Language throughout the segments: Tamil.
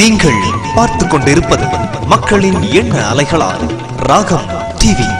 நீங்கள் பார்த்து கொண்டிருப்பது மக்களின் எண்ண அலைகளால் ராகம் டிவி.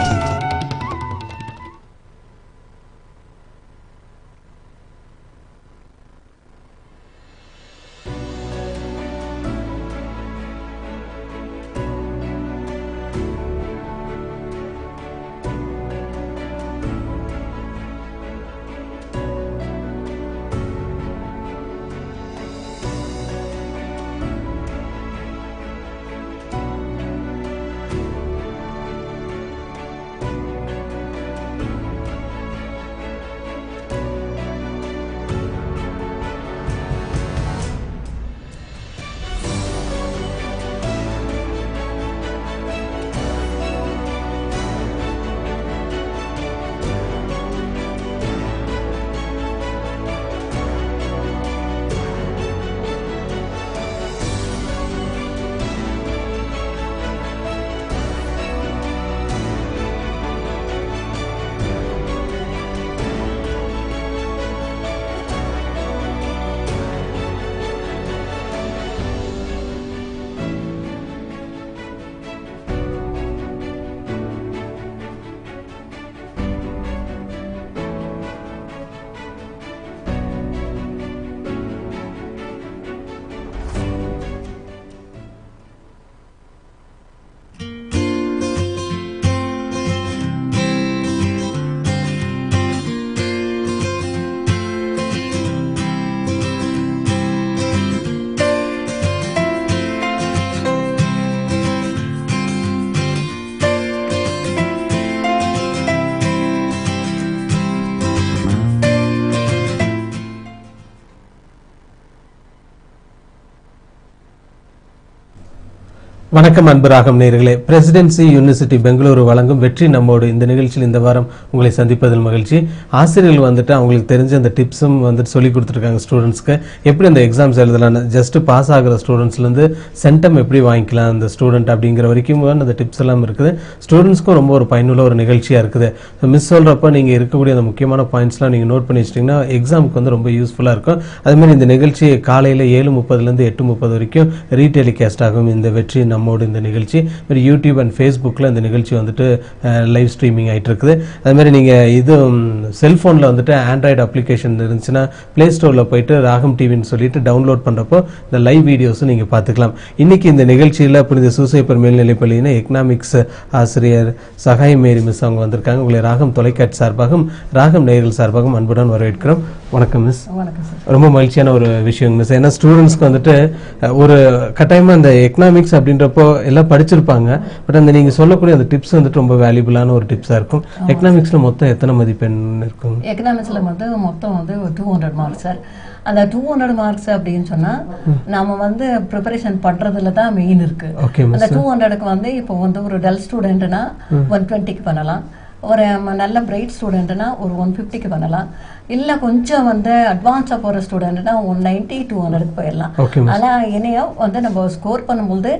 வணக்கம் அன்பு ராகம் நேயர்களே. பிரசிடென்சி யூனிவர்சிட்டி பெங்களூரு வழங்கும் வெற்றி நம்மோடு இந்த நிகழ்ச்சியில் இந்த வாரம் உங்களை சந்திப்பதில் மகிழ்ச்சி. ஆசிரியர்கள் வந்துட்டு அவங்களுக்கு தெரிஞ்ச அந்த டிப்ஸும் வந்துட்டு சொல்லி கொடுத்துருக்காங்க ஸ்டூடெண்ட்ஸ்க்கு. எப்படி அந்த எக்ஸாம்ஸ் எழுதலாம், ஜஸ்ட் பாஸ் ஆகிற ஸ்டூடெண்ட்ஸ்லேருந்து சென்டம் எப்படி வாங்கிக்கலாம் அந்த ஸ்டூடெண்ட் அப்படிங்கிற வரைக்கும் அந்த டிப்ஸ் எல்லாம் இருக்குது. ஸ்டூடெண்ட்ஸ்க்கும் ரொம்ப ஒரு பயனுள்ள ஒரு நிகழ்ச்சியாக இருக்குது. மிஸ் சொல்கிறப்ப நீங்கள் இருக்கக்கூடிய அந்த முக்கியமான பாயிண்ட்ஸ்லாம் நீங்கள் நோட் பண்ணி வச்சிட்டிங்கன்னா எக்ஸாமுக்கு வந்து ரொம்ப யூஸ்ஃபுல்லாக இருக்கும். அதேமாதிரி இந்த நிகழ்ச்சி காலையில் 7:30 8:30 வரைக்கும் ரீடெலிகாஸ்ட் ஆகும். இந்த வெற்றி நம்மோடு இந்த நிகழ்ச்சி யூடியூப் அண்ட் ஃபேஸ்புக்கில் இந்த நிகழ்ச்சி வந்துட்டு லைவ் ஸ்ட்ரீமிங் ஆகிட்டு இருக்குது. அதுமாதிரி நீங்கள் இது செல்ஃபோனில் வந்துட்டு ஆண்ட்ராய்டு அப்ளிகேஷன் இருந்துச்சுன்னா ப்ளே ஸ்டோரில் போயிட்டு ராகம் டிவின்னு சொல்லிட்டு டவுன்லோட் பண்ணுறப்போ இந்த லைவ் வீடியோஸும் நீங்கள் பார்த்துக்கலாம். இன்றைக்கி இந்த நிகழ்ச்சியில் புனித சூசையப்பர் மேல்நிலைப்பள்ளியின் எக்கனாமிக்ஸ் ஆசிரியர் சகாய் மேரி மிஸ் அவங்க வந்திருக்காங்க. உங்களை ராகம் தொலைக்காட்சி சார்பாகவும் ராகம் நேயர்கள் சார்பாகவும் அன்புடன் வரவேற்கிறோம். வணக்கம் மிஸ். வணக்கம் சார். ரொம்ப மகிழ்ச்சியான ஒரு விஷயம் மிஸ். ஏன்னா ஸ்டூடெண்ட்ஸ்க்கு வந்துட்டு ஒரு கட்டாயமாக அந்த எக்கனாமிக்ஸ் அப்படின்றப்போ எல்லாம் படிச்சிருப்பாங்க. பட் அந்த நீங்கள் சொல்லக்கூடிய அந்த டிப்ஸ் வந்துட்டு ரொம்ப வேல்யூபிளான ஒரு டிப்ஸாக இருக்கும். எக்கனாமிக்ஸில் மொத்தம் எத்தனை மதிப்பெண் இருக்கும்? எக்கனாமிக்ஸில் வந்து மொத்தம் வந்து 200 மார்க்ஸ் சார். அந்த 200 மார்க்ஸ் அப்படின்னு சொன்னா நாம வந்து ப்ரிப்பரேஷன் பண்றதுல தான் மெயின் இருக்கு. அந்த 200க்கு வந்து இப்போ வந்து ஒரு டல் ஸ்டூடெண்ட்னா 120க்கு பண்ணலாம், ஒரு நல்ல பிரைட் ஸ்டூடெண்ட்னா ஒரு 150க்கு பண்ணலாம், இல்ல கொஞ்சம் வந்து அட்வான்ஸா போற ஸ்டூடெண்ட்னா 190 200க்கு போயிடலாம். ஆனா என்னையோ வந்து நம்ம ஸ்கோர் பண்ணும்போது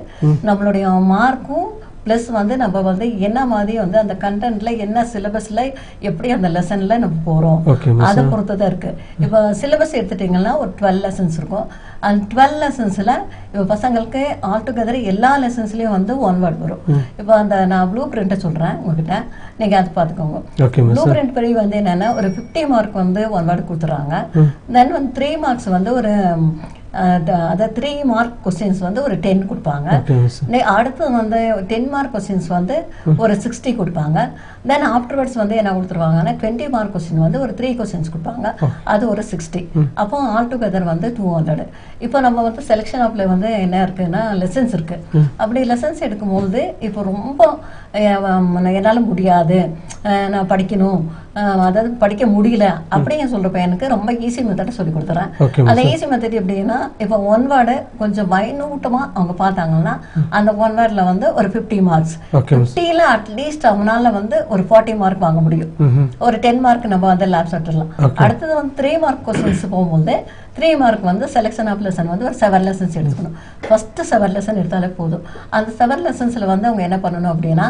நம்மளுடைய மார்க்கும் பிளஸ் வந்து நம்ம வந்து என்ன மாதிரி வந்து அந்த கண்டென்ட்ல என்ன சிலபஸ்ல எப்படி அந்த லெசன்ல நம்ம போறோம் அதை பொறுத்துதான் இருக்கு. இப்போ சிலபஸ் எடுத்துட்டீங்கன்னா ஒரு 12 லெசன்ஸ் இருக்கும். அந்த 12 லெசன்ஸ்ல இப்போ பசங்களுக்கு ஆல் டுகெதர் எல்லா லெசன்ஸ்லயும் வந்து 1 வேர்ட் வரும். இப்போ அந்த நான் ப்ளூ பிரிண்ட்டை சொல்றேன் உங்ககிட்ட, நீங்க அதை பாத்துக்கோங்க. ப்ளூ பிரிண்ட் படி வந்து என்னன்னா ஒரு 50 மார்க் வந்து 1 வேர்ட் கொடுத்துறாங்க. தென் வந்து 3 மார்க்ஸ் வந்து ஒரு அதை 3 மார்க் கொஸ்டின்ஸ் வந்து ஒரு 10 கொடுப்பாங்க. அடுத்து வந்து 10 மார்க் கொஸ்டின்ஸ் வந்து ஒரு 60 கொடுப்பாங்க. தென் ஆஃப்டர்வர்ட்ஸ் வந்து என்ன கொடுத்துருவாங்கன்னா 20 மார்க் கொஸ்டின் வந்து ஒரு 3 கொஸ்டின்ஸ் கொடுப்பாங்க, அது ஒரு 60. அப்போ ஆல் டுகெதர் வந்து 200. இப்போ நம்ம வந்து செலெக்ஷன் ஆப்ல வந்து என்ன இருக்குன்னா லெசன்ஸ் இருக்கு. அப்படி லெசன்ஸ் எடுக்கும்போது இப்போ ரொம்ப என்னால முடியாது, நான் படிக்கணும், அதாவது படிக்க முடியல அப்படின்னு சொல்ற பையனுக்கு ரொம்ப ஈஸி மெத்தட் சொல்லி கொடுத்துறேன். அந்த ஈஸி மெத்தட் எப்படின்னா இப்போ 1 வேர்டு கொஞ்சம் மைனூட்டமா அவங்க பார்த்தாங்கன்னா அந்த 1 வேர்ட்ல வந்து ஒரு 50 மார்க்ஸ், 50ல அட்லீஸ்ட் அவனால வந்து ஒரு 40 மார்க் வாங்க முடியும். ஒரு 10 மார்க் நம்ம வந்து லேப்ஸ் எடுத்துடலாம். அடுத்தது வந்து 3 மார்க் கொஸ்டின்ஸ் போகும்போது 3 மார்க் வந்து செலெக்ஷன் ஆஃப் லெசன் வந்து ஒரு 7 லெசன்ஸ் எடுத்துக்கணும். ஃபர்ஸ்ட் 7 லெசன் எடுத்தாலே போதும். அந்த 7 லெசன்ஸ்ல வந்து அவங்க என்ன பண்ணணும் அப்படின்னா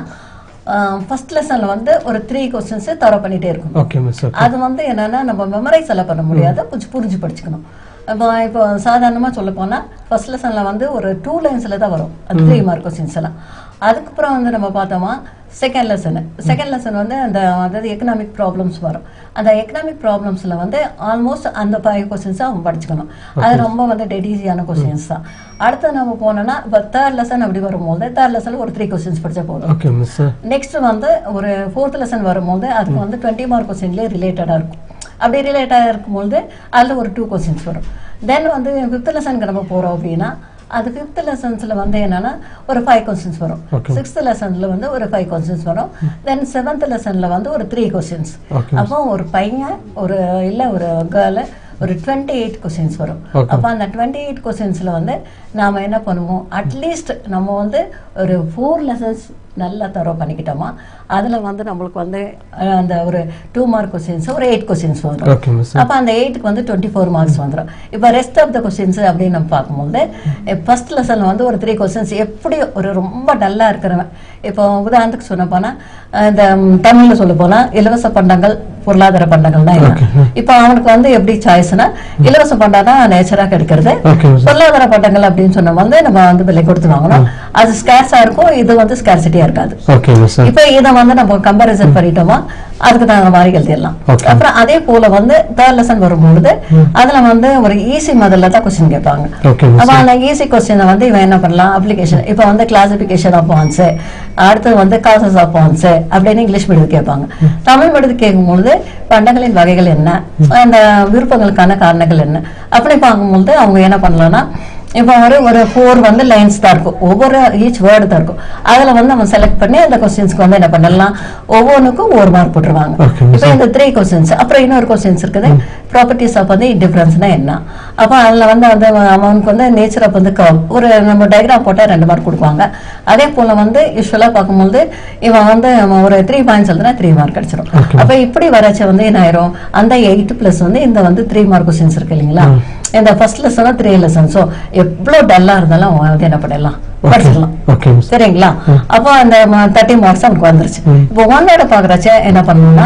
ஃபர்ஸ்ட் லெசன்ல வந்து ஒரு 3 கொஸ்டின்ஸ் தர பண்ணிட்டே இருக்கணும். அது வந்து என்னன்னா நம்ம மெமரைஸ் எல்லாம் பண்ண முடியாது, கொஞ்சம் புரிஞ்சு படிச்சுக்கணும். இப்போ சாதாரணமா சொல்ல போனா ஃபர்ஸ்ட் லெசன்ல வந்து ஒரு 2 லைன்ஸ்ல தான் வரும், அது 3 மார்க் கொஸ்டின்ஸ் எல்லாம். அதுக்கப்புறம் வந்து நம்ம பார்த்தோமா செகண்ட் லெசன் வந்து அதாவது எக்கனாமிக் ப்ராப்ளம்ஸ் வரும். அந்த எக்கனாமிக் ப்ராப்ளம்ஸ்ல வந்து ஆல்மோஸ்ட் அந்த 5 கொஸ்டின்ஸை அவங்க படிச்சுக்கணும். அது ரொம்ப வந்து டெட் ஈஸியான கொஸ்டின்ஸ் தான். அடுத்து நம்ம போனோம்னா இப்போ தேர்ட் லெசன் அப்படி வரும்போது தேர்ட் லெசன்ல ஒரு 3 கொஸ்டின்ஸ் படிச்சா போதும். நெக்ஸ்ட் வந்து ஒரு ஃபோர்த் லெசன் வரும்போது அதுக்கு வந்து 20 மார்க் கொஸ்டின்லேயே ரிலேட்டடா இருக்கும். அப்படி ரிலேட்டடாக இருக்கும்போது அதில் ஒரு 2 கொஸ்டின்ஸ் வரும். தென் வந்து 5th லெசனுக்கு நம்ம போகிறோம் அப்படின்னா அது 5th லெசன்ஸ்ல வந்து என்னன்னா ஒரு 5 கொஸ்டின்ஸ் வரும். 6th லெசன்ல வந்து ஒரு 5 கொஸ்டின்ஸ் வரும். தென் 7th லெசன்ல வந்து ஒரு 3 கொஸ்டின்ஸ். அப்போ ஒரு பையன் ஒரு கேர்ள் ஒரு 28 கொஸ்டின்ஸ் வரும். அப்போ அந்த 28 கொஸ்டின்ஸ்ல வந்து நாம என்ன பண்ணுவோம், அட்லீஸ்ட் நம்ம வந்து ஒரு 4 லெசன்ஸ் நல்லா தரோ பண்ணிக்கிட்டோமா அதுல வந்து நம்மளுக்கு வந்து அந்த ஒரு 2 மார்க் கொஸ்டின்ஸ் ஒரு 8 கொஸ்டின்ஸ் வரும். அப்ப அந்த 8க்கு வந்து 24 மார்க்ஸ் வந்துடும். இப்போ ரெஸ்ட் ஆஃப் த கொஸ்டின்ஸ் அப்படின்னு நம்ம பார்க்கும்போது ஃபர்ஸ்ட் லெசன்ல வந்து ஒரு 3 கொஸ்டின்ஸ் எப்படி ஒரு ரொம்ப டல்லா இருக்கிறவன், இப்போ உதாரணத்துக்கு சொன்ன போனா இந்த தமிழ்ல சொல்ல போனா இலவச பண்டங்கள் பொருளாதார பண்டங்கள் தான். இப்போ அவனுக்கு வந்து எப்படி சாய்ஸ்னா இலவச பண்டம் தான் நேச்சரா கிடைக்கிறது. பொருளாதார பண்டங்கள் அப்படின்னு சொன்ன வந்து நம்ம வந்து விலை கொடுத்து வாங்கணும். அது ஸ்கேர்ஸா இருக்கும், இது வந்து ஸ்கேர்சிட்டியா இருக்காது. இப்ப இதை வந்து நம்ம கம்பேரிசன் பண்ணிட்டோமா அதுக்கு தகுந்த மாதிரி எழுதிடலாம். அப்புறம் அதே போல வந்து தேர்ட் லெசன் வரும்பொழுது அதுல வந்து ஒரு ஈஸி முதல்ல தான் கொஸ்டின் கேட்பாங்க. அப்ப அந்த ஈஸி கொஸ்டினை வந்து இவன் என்ன பண்ணலாம், அப்ளிகேஷன் இப்ப வந்து கிளாசிபிகேஷன் ஆஃப் பாண்ட்ஸ், அடுத்து வந்து காசஸ் ஆஃப் பாண்ட்ஸ் அப்படின்னு இங்கிலீஷ் மீடியம் கேட்பாங்க. தமிழ் மீடியத்து கேட்கும்பொழுது பண்டங்களின் வகைகள் என்ன, அந்த விருப்பங்களுக்கான காரணங்கள் என்ன அப்படி பார்க்கும்பொழுது அவங்க என்ன பண்ணலாம்னா இப்போ ஒரு 4 வந்து லைன்ஸ் தான் இருக்கும், ஒவ்வொரு ஈச் வேர்டு தான் இருக்கும். அதுல வந்து நம்ம செலக்ட் பண்ணி அந்த கொஸ்டின்ஸ்க்கு வந்து என்ன பண்ணலாம், ஒவ்வொன்றுக்கும் 1 மார்க் போட்டுருவாங்க. இப்போ இந்த 3 கொஸ்டின்ஸ். அப்புறம் இன்னொரு கொஸ்டின்ஸ் இருக்குது, ப்ராப்பர்ட்டிஸ் ஆஃப் வந்து இன்டிஃபரன்ஸ்னா என்ன. அப்போ அதுல வந்து அந்த அவனுக்கு வந்து நேச்சர் ஆஃப் வந்து ஒரு நம்ம டயக்ராம் போட்டா 2 மார்க் கொடுப்பாங்க. அதே போல வந்து யூஸ்வலா பார்க்கும்போது இவன் வந்து ஒரு 3 பாயிண்ட்ஸ் எழுதுனா 3 மார்க் கிடைச்சிடும். அப்ப இப்படி வராச்ச வந்து என்ன ஆயிரும், அந்த 8 பிளஸ் வந்து இந்த வந்து 3 மார்க் கொஸ்டின்ஸ் இருக்கு இல்லைங்களா. இந்த ஃபர்ஸ்ட் லெசன் 3 லெசன். ஸோ எவ்வளவு டல்லா இருந்தாலும் வந்து என்ன பண்ணிடலாம், படிச்சிடலாம். சரிங்களா. அப்போ அந்த 30 மார்க்ஸ் அவனுக்கு வந்துருச்சு. இப்போ 1 வேர்டை பாக்குறச்ச என்ன பண்ணணும்னா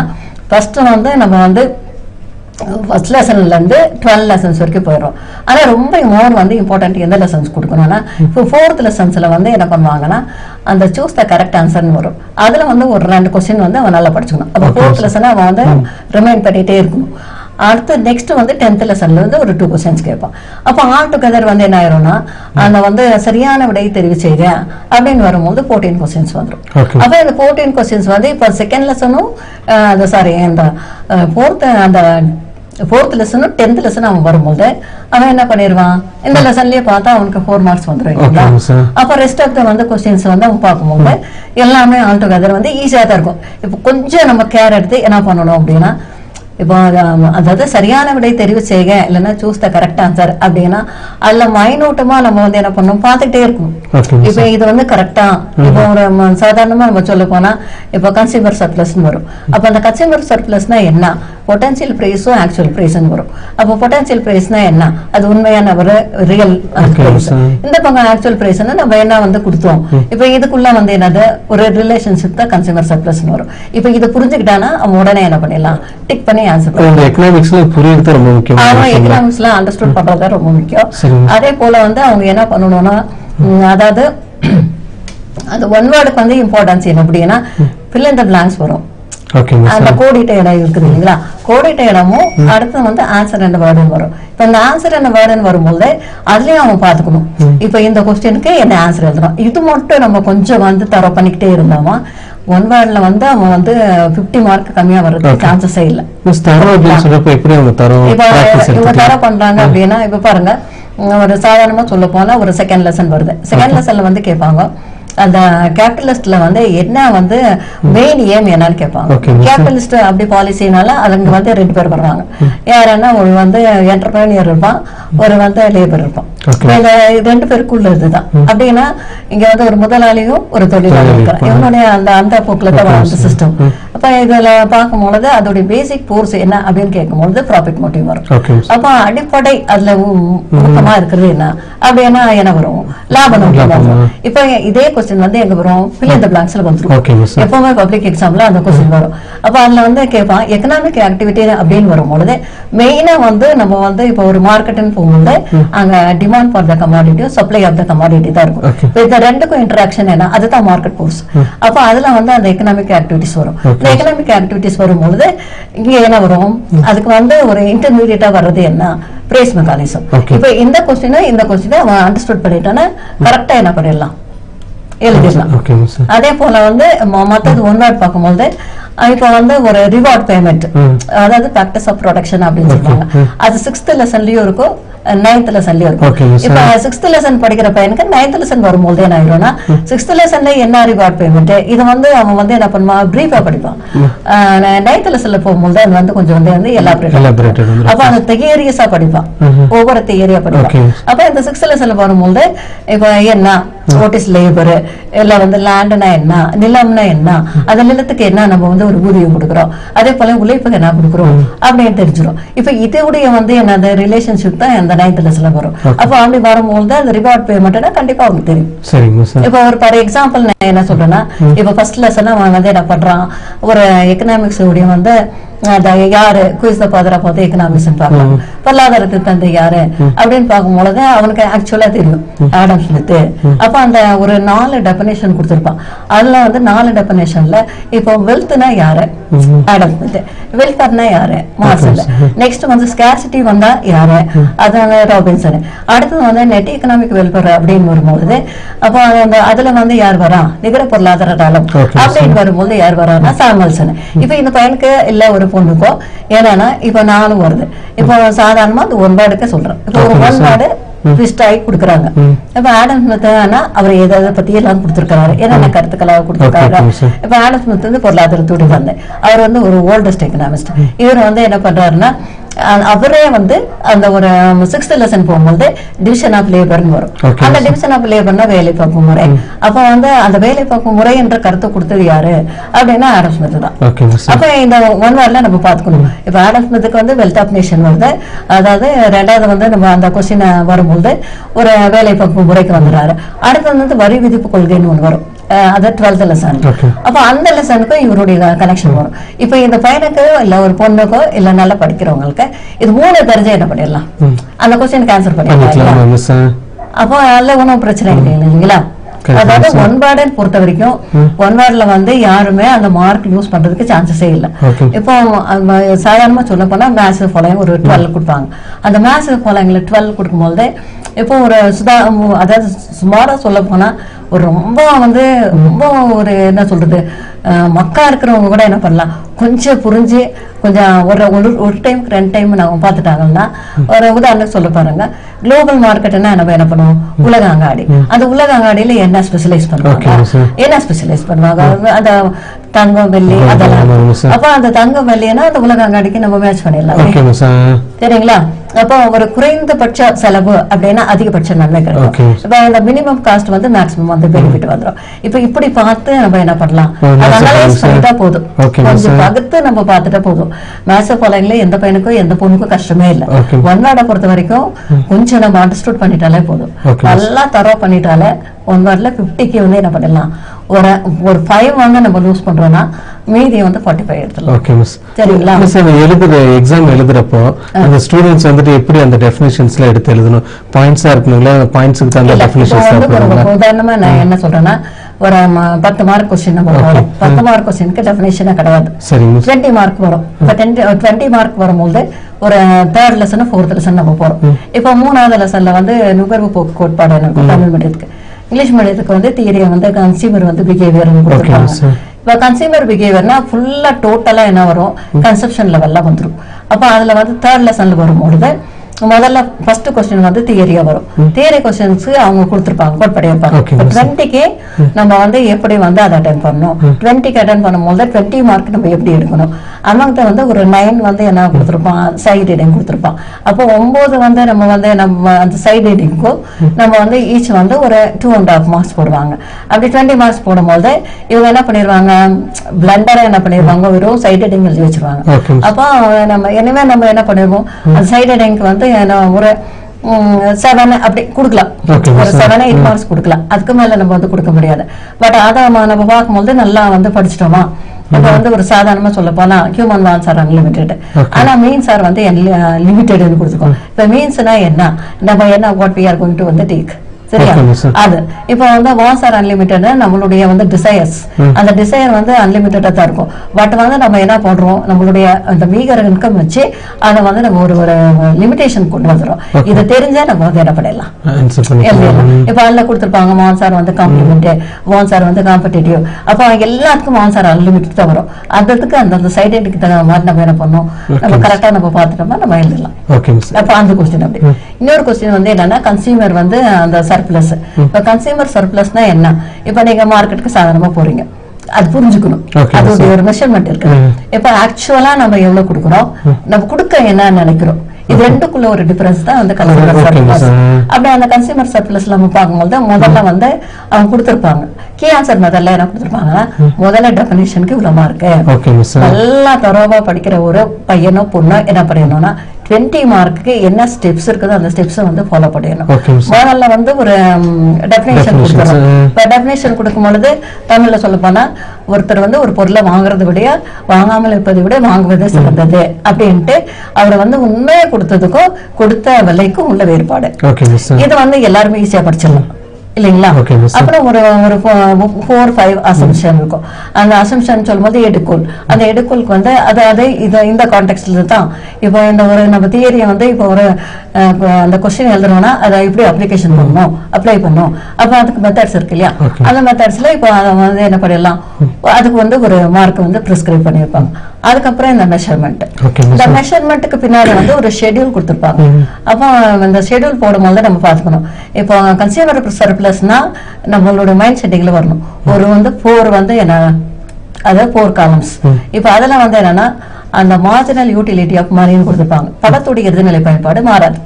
ஃபர்ஸ்ட் வந்து நம்ம வந்து ஃபர்ஸ்ட் லெசன்ல இருந்து 12 லெசன்ஸ் வரைக்கும் போயிடும். ஆனா ரொம்ப மோர் வந்து இம்பார்ட்டன்ட் எந்த லெசன்ஸ் கொடுக்கணும்னா இப்போ 4th லெசன்ஸ்ல வந்து என்ன பண்ணுவாங்கன்னா அந்த சூஸ் த கரெக்ட் ஆன்சர்னு வரும். அதுல வந்து ஒரு 2 கொஸ்டின் வந்து அவன் நல்லா படிச்சுக்கணும். அப்போ 4th லெசனை அவன் வந்து ரிமைண்ட் பண்ணிட்டே இருக்கணும். அடுத்து நெக்ஸ்ட் வந்து 10th லெசன்ல இருந்து ஒரு 2 கொஸ்டின்ஸ் கேட்பான். அப்போ ஆல் டுகெதர் வந்து என்ன ஆயிரும்னா அந்த வந்து சரியான விடையை தெரிவு செய்க அப்படின்னு வரும்போது 14 கொஸ்டின்ஸ் வந்துடும். அப்ப இந்த 14 கொஸ்டின்ஸ் வந்து இப்போ செகண்ட் லெசனும் சாரி அந்த ஃபோர்த் லெசனும் 10th லெசன் அவன் வரும்போது அவன் என்ன பண்ணிடுவான், இந்த லெசன்லயே பார்த்தா அவனுக்கு 4 மார்க்ஸ் வந்துடும். அப்ப ரெஸ்ட் ஆஃப் த வந்து கொஸ்டின்ஸ் வந்து அவன் பார்க்கும்போது எல்லாமே ஆல் டுகெதர் வந்து ஈஸியா தான் இருக்கும். இப்போ கொஞ்சம் நம்ம கேர் எடுத்து என்ன பண்ணணும் அப்படின்னா இப்போ அதாவது சரியான விடை தெரிவு செய்க இல்லைன்னா சூஸ் த கரெக்ட் ஆன்சர் அப்படின்னா அதுல மைனூட்டமா நம்ம வந்து என்ன பண்ணணும் பார்த்துட்டே இருக்கணும். இப்ப இது வந்து கரெக்டா இப்போ ஒரு சாதாரணமா நம்ம சொல்ல போனா இப்போ கன்சியூமர் சர்ப்ளஸ் வரும். அப்ப அந்த கன்சியூமர் சர்ப்ளஸ்னா என்ன, பொட்டன்சியல் பிரைஸும் ஆக்சுவல் பிரைஸ்ன்னு வரும். அப்போ பொட்டன்சியல் பிரைஸ்னா என்ன, அது உண்மையான ஒரு ரியல் பிரைஸ். இந்த பக்கம் ஆக்சுவல் பிரைஸ்னா நம்ம என்ன வந்து கொடுத்தோம். இப்ப இதுக்குள்ள வந்து என்னது ஒரு ரிலேஷன்ஷிப் தான் கன்சியூமர் சர்ப்ளஸ்ன்னு வரும். இப்ப இதை புரிஞ்சுக்கிட்டானா அவன் உடனே என்ன பண்ணிடலாம், டிக் பண்ணி எக்கனாமிக்ஸ்ல புரியுறது ரொம்ப முக்கியம். எக்கனாமிக்ஸ்ல அண்டர்ஸ்டாண்ட் பண்றது ரொம்ப முக்கியம். அதே போல வந்து அவங்க என்ன பண்ணணும்னா அதாவது அந்த ஒன் வேர்டுக்கு வந்து இம்பார்ட்டன்ஸ் என்ன அப்படின்னா fill in the blanks வரும். அந்த கோடிட்ட இடம் இருக்குது இல்லைங்களா, கோடிட்ட இடமும் அடுத்து வந்து ஆன்சர் என்ன வேர்டுன்னு வரும். இப்ப இந்த ஆன்சர் என்ன வேர்டுன்னு வரும்போது அதுலயும் அவன் பாத்துக்கணும். இப்ப இந்த கொஸ்டினுக்கு என்ன ஆன்சர் எழுதணும். இது மட்டும் நம்ம கொஞ்சம் வந்து தர பண்ணிக்கிட்டே இருந்தாமா ஒன் வேர்ட்ல வந்து அவன் வந்து 50 மார்க் கம்மியா வர்றதுக்கு சான்சஸே இல்ல. இவங்க தர பண்றாங்க அப்படின்னா இப்ப பாருங்க, ஒரு சாதாரணமா சொல்ல போனா ஒரு செகண்ட் லெசன் வருது. செகண்ட் லெசன்ல வந்து கேட்பாங்க அந்த கேபிட்டலிஸ்ட்ல வந்து என்ன வந்து மெயின் ஏம் என்னன்னு கேட்பாங்க. கேபிட்டலிஸ்ட் அப்படி பாலிசினால அதுக்கு வந்து 2 பேர் வர்றாங்க. யாருன்னா ஒரு வந்து என்டர்பிரனியர் இருப்பான், ஒரு வந்து லேபர் இருப்பான். இந்த 2 பேருக்குள்ள இதுதான். அப்படின்னா இங்க வந்து ஒரு முதலாளியும் ஒரு தொழிலாளியும் இருக்கிறார். இவனுடைய அந்த போக்குல தான் சிஸ்டம். அப்ப இதுல பார்க்கும்பொழுது அதோட பேசிக் போர்ஸ் என்ன அப்படின்னு கேட்கும்போது ப்ராஃபிட் மோட்டிவ் வரும். அப்ப அடிப்படை அதுல முக்கியமா இருக்கிறது என்ன அப்படின்னா என்ன வரும்? லாப நோக்கம் வரும். இப்ப இதே கொஸ்டின் வந்து எங்க வரும்? fill in the blanksல வந்துரும். எப்பவுமே பப்ளிக் எக்ஸாம்ல அந்த கொஸ்டின் வரும். அப்ப அதுல வந்து கேட்பான் எக்கனாமிக் ஆக்டிவிட்டி அப்படின்னு வரும்பொழுது மெயினா வந்து நம்ம வந்து இப்ப ஒரு மார்க்கெட்னு போகும்போது அங்க demand for the commodity, supply of the commodity தான் இருக்கும். இப்ப இந்த ரெண்டுக்கும் இன்டராக்ஷன் என்ன? அதுதான் மார்க்கெட் போர்ஸ். அப்ப அதுல வந்து அந்த எக்கனாமிக் ஆக்டிவிட்டிஸ் வரும். இந்த எக்கனாமிக் ஆக்டிவிட்டிஸ் வரும்பொழுது இங்க என்ன வரும்? அதுக்கு வந்து ஒரு இன்டர்மீடியட்டா வர்றது என்ன? Price mechanism. இப்ப இந்த கொஸ்டினை அவன் அண்டர்ஸ்டுட் பண்ணிட்டானா கரெக்டா என்ன பண்ணிடலாம், எழுதிடலாம். அதே போல வந்து மத்தது ஒன் வேர்ட் பார்க்கும்போது இப்ப வந்து ஒரு ரிவார்ட் பேமெண்ட், அதாவது பிராக்டிஸ் ஆஃப் ப்ரொடக்ஷன் அப்படின்னு சொல்றாங்க. அது 6th லெசன்லயும் இருக்கும், 9th லெசன்லயும் இருக்கும். இப்ப 6th லெசன் படிக்கிற பையனுக்கு 9th லெசன் வரும்போது என்ன ஆயிடும்னா 6th லெசன்ல என்ன ரிவார்ட் பேமெண்ட் இது வந்து அவன் வந்து என்ன பண்ணுவான், பிரீஃபா படிப்பான். 9th லெசன்ல போகும்போது அது வந்து கொஞ்சம் வந்து எலாபரேட், அப்ப அந்த தியரிஸா படிப்பான், ஒவ்வொரு தியரியா படிப்பான். அப்ப இந்த 6th லெசன்ல வரும்போது இப்ப என்ன வாட் இஸ் லேபர், இல்ல வந்து லேண்ட்னா என்ன, நிலம்னா என்ன, அந்த நிலத்துக்கு என்ன நம்ம வந்து ஒரு ஊதியம் கொடுக்குறோம், அதே போல உழைப்புக்கு என்ன கொடுக்குறோம் அப்படின்னு தெரிஞ்சிடும். இப்ப இதோடைய வந்து என்ன ரிலேஷன்ஷிப் தான் இந்த 9th லெசன்ல வரும். அப்ப அப்படி வரும்போது அந்த ரிவார்ட் பேமெண்ட்னா கண்டிப்பா அவங்களுக்கு தெரியும். இப்ப ஒரு ஃபார் எக்ஸாம்பிள் நான் என்ன சொல்றேன்னா, இப்ப ஃபர்ஸ்ட் லெசன் அவன் வந்து என்ன பண்றான், ஒரு எக்கனாமிக்ஸ் உடைய வந்து யாரு குயிஸ் பாதரா பார்த்து எக்கனாமிக்ஸ் பார்க்கலாம், பொருளாதாரத்தை தந்தை யாரு அப்படின்னு பார்க்கும்பொழுது அவனுக்கு ஆக்சுவலா தெரியும் ஆடம் ஸ்மித். அப்ப அந்த ஒரு 4 டெபினேஷன் கொடுத்திருப்பான். அதுல வந்து 4 டெபினேஷன்ல இப்போ வெல்த்னா யாரு, ஆடம் ஸ்மித். வெல்ஃபேர்னா யாரு, மார்சல். நெக்ஸ்ட் வந்து ஸ்கேர்சிட்டி வந்தா யாரு, அதான ராபின்சன். அடுத்தது வந்து நெட் எக்கனாமிக் வெல்ஃபேர் அப்படின்னு வரும்போது அப்போ அதுல வந்து யார் வரா, நிகர பொருளாதார நலம் அப்படின்னு வரும்போது யார் வரான்னா சாமுவல்சன். இப்ப இந்த பையனுக்கு இல்ல ஒரு பொண்ணுக்கோ என்னன்னா இப்ப 4 வருது. இப்போ சாதாரணமா அது ஒன் வேர்டுக்கு சொல்றேன். இப்போ ஒரு ஒன் வேர்டு ட்விஸ்டாகி கொடுக்குறாங்க. இப்ப ஆடம் ஸ்மித் அவர் எதை பத்தி எல்லாம் கொடுத்திருக்காரு, என்னென்ன கருத்துக்களாக கொடுத்திருக்காரு. இப்ப ஆடம் ஸ்மித் வந்து பொருளாதாரத்தோடு வந்தேன், அவர் வந்து ஒரு ஓல்டஸ்ட் எக்கனாமிஸ்ட். இவர் வந்து என்ன பண்றாருன்னா அவரே வந்து அந்த ஒரு 6th லெசன் போகும்போது டிவிஷன் ஆஃப் லேபர்னு வரும். அந்த டிவிஷன் ஆஃப் லேபர்னா வேலை பார்க்கும் முறை. அப்ப வந்து அந்த வேலை பார்க்கும் முறை என்ற கருத்தை கொடுத்தது யாரு அப்படின்னா ஆடம் ஸ்மித் தான். அப்ப இந்த ஒன் வேர்ட்ல நம்ம பாத்துக்கணும். இப்ப ஆடம் ஸ்மித்துக்கு வந்து வெல்த் ஆஃப் நேஷன் வருது, அதாவது 2வது வந்து நம்ம அந்த கொஸ்டின் வரும்போது ஒரு வேலை பார்க்கும் முறைக்கு வந்துடுறாரு. அடுத்தது வந்து வரி விதிப்பு கொள்கைன்னு ஒண்ணு வரும், அது 12th லெசன். அப்ப அந்த லெசனுக்கும் இவருடைய கனெக்ஷன் வரும். இப்ப இந்த பையனுக்கு இல்ல ஒரு பொண்ணுக்கோ இல்ல நல்லா படிக்கிறவங்களுக்கு இது 3 தெரிஞ்சா என்ன பண்ணிடலாம், அந்த கொஸ்டினுக்கு ஆன்சர் பண்ணிடலாம். அப்போ அதுல ஒன்றும் பிரச்சனை இல்லை இல்லைங்களா. அதாவது ஒன் வேர்டன் பொறுத்த வரைக்கும் ஒன் வேர்ட்ல வந்து யாருமே அந்த மார்க் யூஸ் பண்றதுக்கு சான்சஸே இல்லை. இப்போ சாதாரணமா சொல்ல போனா மேத்ஸ் ஃபாலோயிங் ஒரு 12 கொடுப்பாங்க. அந்த மேத்ஸ் ஃபாலோயிங்ல 12 கொடுக்கும்போது இப்போ ஒரு அதாவது சுமாரா சொல்ல போனா ஒரு ரொம்ப வந்து ரொம்ப ஒரு என்ன சொல்றது மக்கா இருக்கிறவங்க கூட என்ன பண்ணலாம், கொஞ்சம் புரிஞ்சு கொஞ்சம் ஒரு டைம் 2 டைம் நாங்க பாத்துட்டாங்கன்னா ஒரு உதாரணம் சொல்ல பாருங்க. குளோபல் மார்க்கெட்னா நம்ம என்ன பண்ணுவோம், உலக அங்காடி. அந்த உலக அங்காடியில என்ன ஸ்பெஷலைஸ் பண்ணுவாங்க, அந்த தங்கம் வெள்ளி அதெல்லாம். அப்ப அந்த தங்கம் வெள்ளினா அந்த உலக அங்காடிக்கு நம்ம மேட்ச் பண்ணிடலாம் சரிங்களா. அப்போ ஒரு குறைந்தபட்ச செலவு அப்படின்னா அதிகபட்ச நன்மை கிடைக்கும். இப்ப இந்த மினிமம் காஸ்ட் வந்து மேக்ஸிமம் வந்து பெனிஃபிட் வந்துடும். இப்ப இப்படி பார்த்து நம்ம என்ன பண்ணலாம், அனலைஸ் பண்ணிட்டா போதும், கொஞ்சம் பகுத்து நம்ம பார்த்துட்டா போதும். மேத்ஸ் ஃபாலோயிங்ல எந்த பையனுக்கும் எந்த பொண்ணுக்கும் கஷ்டமே இல்லை. ஒன் வேர்டை பொறுத்த வரைக்கும் கொஞ்சம் நம்ம அண்டர்ஸ்டுட் பண்ணிட்டாலே போதும், நல்லா தரோ பண்ணிட்டாலே ஒன் வேர்ட்ல 50க்கு வந்து என்ன பண்ணிடலாம், ஒரு 5 வந்து நம்ம லூஸ் பண்றோம்னா மீதி வந்து 45 எடுத்துடலாம். சரிங்களா. எக்ஸாம் எழுதுறப்போ அந்த ஸ்டூடெண்ட்ஸ் வந்துட்டு எப்படி அந்த டெஃபினிஷன்ஸ்ல எடுத்து எழுதணும், பாயிண்ட்ஸா இருக்கணும்ல, பாயிண்ட்ஸ்க்கு தகுந்த டெஃபினிஷன்ஸ் தான். உதாரணமா நான் என்ன சொல்றேன்னா ஒரு 10 மார்க் கொஸ்டின் நம்ம வரும். 10 மார்க் கொஸ்டினுக்கு டெஃபினிஷனே கிடையாது, 20 மார்க் வரும். இப்ப 20 மார்க் வரும்போது ஒரு 3rd லெசன் 4th லெசன் நம்ம போறோம். இப்போ 3வது லெசன்ல வந்து நுகர்வு போக்கு கோட்பாடு எனக்கு தமிழ் மீடியத்துக்கு. இங்கிலீஷ் மீடியத்துக்கு வந்து தியரி வந்து கன்சியூமர் வந்து பிஹேவியர் கொடுத்துருக்காங்க. இப்ப கன்சியூமர் பிஹேவியர்னா ஃபுல்லா டோட்டலா என்ன வரும், கன்சப்ஷன் லெவல்ல வந்துடும். அப்ப அதுல வந்து 3rd லெசன்ல வரும்பொழுது முதல்ல ஃபர்ஸ்ட் क्वेश्चन வந்து தியரியா வரும். தியரி क्वेश्चंस அவங்க கொடுத்திருப்பாங்க கோட்படி வைப்பாங்க. 20க்கு நம்ம வந்து எப்படி வந்து அதை அட்டெண்ட் பண்ணணும், 20க்கு அட்டெண்ட் பண்ணும்போது 20 மார்க் நம்ம எப்படி எடுக்கணும். அமங்க வந்து ஒரு 9 வந்து என்ன கொடுத்திருப்பான், சைடு ரீடிங் கொடுத்திருப்பான். அப்போ 9 வந்து நம்ம அந்த சைடு ரீடிங்க்கு நம்ம வந்து ஈச் வந்து ஒரு 2.5 மார்க்ஸ் போடுவாங்க. அப்படி 20 மார்க்ஸ் போடும்போது இவங்க என்ன பண்ணிடுவாங்க, பிளண்டரா என்ன பண்ணிடுவாங்க, வெறும் சைடு ரீடிங் எழுதி வச்சிருவாங்க. அப்போ நம்ம என்ன பண்ணிடுவோம், அந்த சைடு ரீடிங்க்கு வந்து ஒரு 7 அப்படி கொடுக்கலாம், ஒரு 7-8 மார்க்ஸ் கொடுக்கலாம். அதுக்கு மேல நம்ம வந்து கொடுக்க முடியாது. பட் அதை நம்ம பார்க்கும்போது நல்லா வந்து படிச்சிட்டோமா, இப்ப வந்து ஒரு சாதாரணமா சொல்ல போனா ஹியூமன் வான்ஸ் ஆர் அன்லிமிட்டெட், ஆனா மீன்ஸ் ஆர் வந்து லிமிட்டெட் கொடுத்துக்கோம். இப்ப மீன்ஸ்னா என்ன, நம்ம என்ன what we are going to வந்து டேக், சரியா? அது இப்ப வந்து வான்ஸ் ஆர் அன்லிமிட்டட் நம்மளுடைய வந்து டிசையர்ஸ், அந்த டிசையர் வந்து அன்லிமிட்டடா தான் இருக்கும். பட் வந்து நம்ம என்ன பண்றோம், நம்மளுடைய அந்த மீகர் இன்கம் வச்சு அதை வந்து நம்ம ஒரு லிமிடேஷன் கொண்டு வந்துடும். இதை தெரிஞ்சா நம்ம வந்து என்ன பண்ணிடலாம், இப்ப அதுல கொடுத்துருப்பாங்க வான்ஸ் ஆர் வந்து காம்ப்ளிமெண்ட், வான்ஸ் ஆர் வந்து காம்படிட்டிவ். அப்ப எல்லாத்துக்கும் வான்ஸ் ஆர் அன்லிமிட்டட் தான் வரும். அதுக்கு அந்த சைடுக்கு தகுந்த மாதிரி நம்ம என்ன பண்ணோம், நம்ம கரெக்டா நம்ம பார்த்துட்டோம்னா நம்ம எழுதலாம். அப்ப அந்த கொஸ்டின் அப்படி. இன்னொரு கொஸ்டின் வந்து என்னன்னா கன்சியூமர் வந்து அந்த சர்ப்ளஸ். இப்ப கன்சியூமர் சர்ப்ளஸ்னா என்ன, இப்ப நீங்க மார்க்கெட்டுக்கு சாதாரணமா போறீங்க, அது புரிஞ்சுக்கணும், அதோட ஒரு மெஷர்மெண்ட் இருக்கு. இப்ப ஆக்சுவலா நம்ம எவ்வளவு கொடுக்கறோம், நம்ம கொடுக்க என்ன நினைக்கிறோம், இது ரெண்டுக்குள்ள ஒரு டிஃபரன்ஸ் தான் வந்து கன்சியூமர் சர்ப்ளஸ். அப்படி அந்த கன்சியூமர் சர்ப்ளஸ்ல நம்ம பார்க்கும்போது முதல்ல வந்து அவங்க கொடுத்திருப்பாங்க கீ ஆன்சர் மெத்தட்ல என்ன கொடுத்திருப்பாங்க, முதல்ல டெஃபினிஷனுக்கு இவ்வளவு மார்க். நல்லா தரோவா படிக்கிற ஒரு பையனோ பொண்ணோ என்ன பண்ணிடணும்னா 20 மார்க்குக்கு என்ன ஸ்டெப்ஸ் இருக்குதோ அந்த ஸ்டெப்ஸ் வந்து ஃபாலோ பண்ணிடணும். முதல்ல வந்து ஒரு டெஃபினேஷன் கொடுக்கணும். இப்ப டெஃபினேஷன் கொடுக்கும் பொழுது தமிழ்ல சொல்ல போனா ஒருத்தர் வந்து ஒரு பொருளை வாங்குறதை விட வாங்காமல் இருப்பதை விட வாங்குவது சிறந்தது அப்படின்ட்டு அவரை வந்து உண்மையை கொடுத்ததுக்கும் கொடுத்த விலைக்கும் உள்ள வேறுபாடு. இது வந்து எல்லாருமே ஈஸியா படிச்சிடலாம் இல்லைங்களா? அப்புறம் ஒரு 4-5 அசம்ஷன் இருக்கும். அந்த அசம்ஷன் சொல்லும்போது எடுக்கோல், அந்த எடுக்கோலுக்கு வந்து அதாவது இந்த கான்டெக்ட்ல தான் இப்போ இந்த ஒரு நம்ம தியரியை வந்து இப்போ ஒரு அந்த கொஸ்டின் எழுதுறோம்னா அதை எப்படி அப்ளிகேஷன் பண்ணணும், அப்ளை பண்ணணும். அப்ப அதுக்கு மெத்தட்ஸ் இருக்கு இல்லையா, அந்த மெத்தட்ஸ்ல இப்போ அதை வந்து என்ன பண்ணிடலாம், அதுக்கு வந்து ஒரு மார்க் வந்து பிரிஸ்கிரைப் பண்ணியிருப்பாங்க. அதுக்கப்புறம் இந்த மெஷர்மெண்ட், இந்த மெஷர்மெண்ட்டுக்கு பின்னாடி வந்து ஒரு ஷெட்யூல் கொடுத்துருப்பாங்க. அப்போ இந்த ஷெட்யூல் போடும்போது நம்ம பார்த்துக்கணும். இப்போ கன்சியூமர் சர்ப்ளஸ்னா நம்மளோட மைண்ட் செட்டிங்ல வரணும். ஒரு வந்து 4 வந்து என்ன, அதாவது 4 காலம்ஸ். இப்ப அதெல்லாம் வந்து என்னன்னா அந்த மார்ஜினல் யூட்டிலிட்டி ஆஃப் மணின்னு கொடுத்துருப்பாங்க. படத்துடைய இறுதிநிலை பயன்பாடு மாறாது.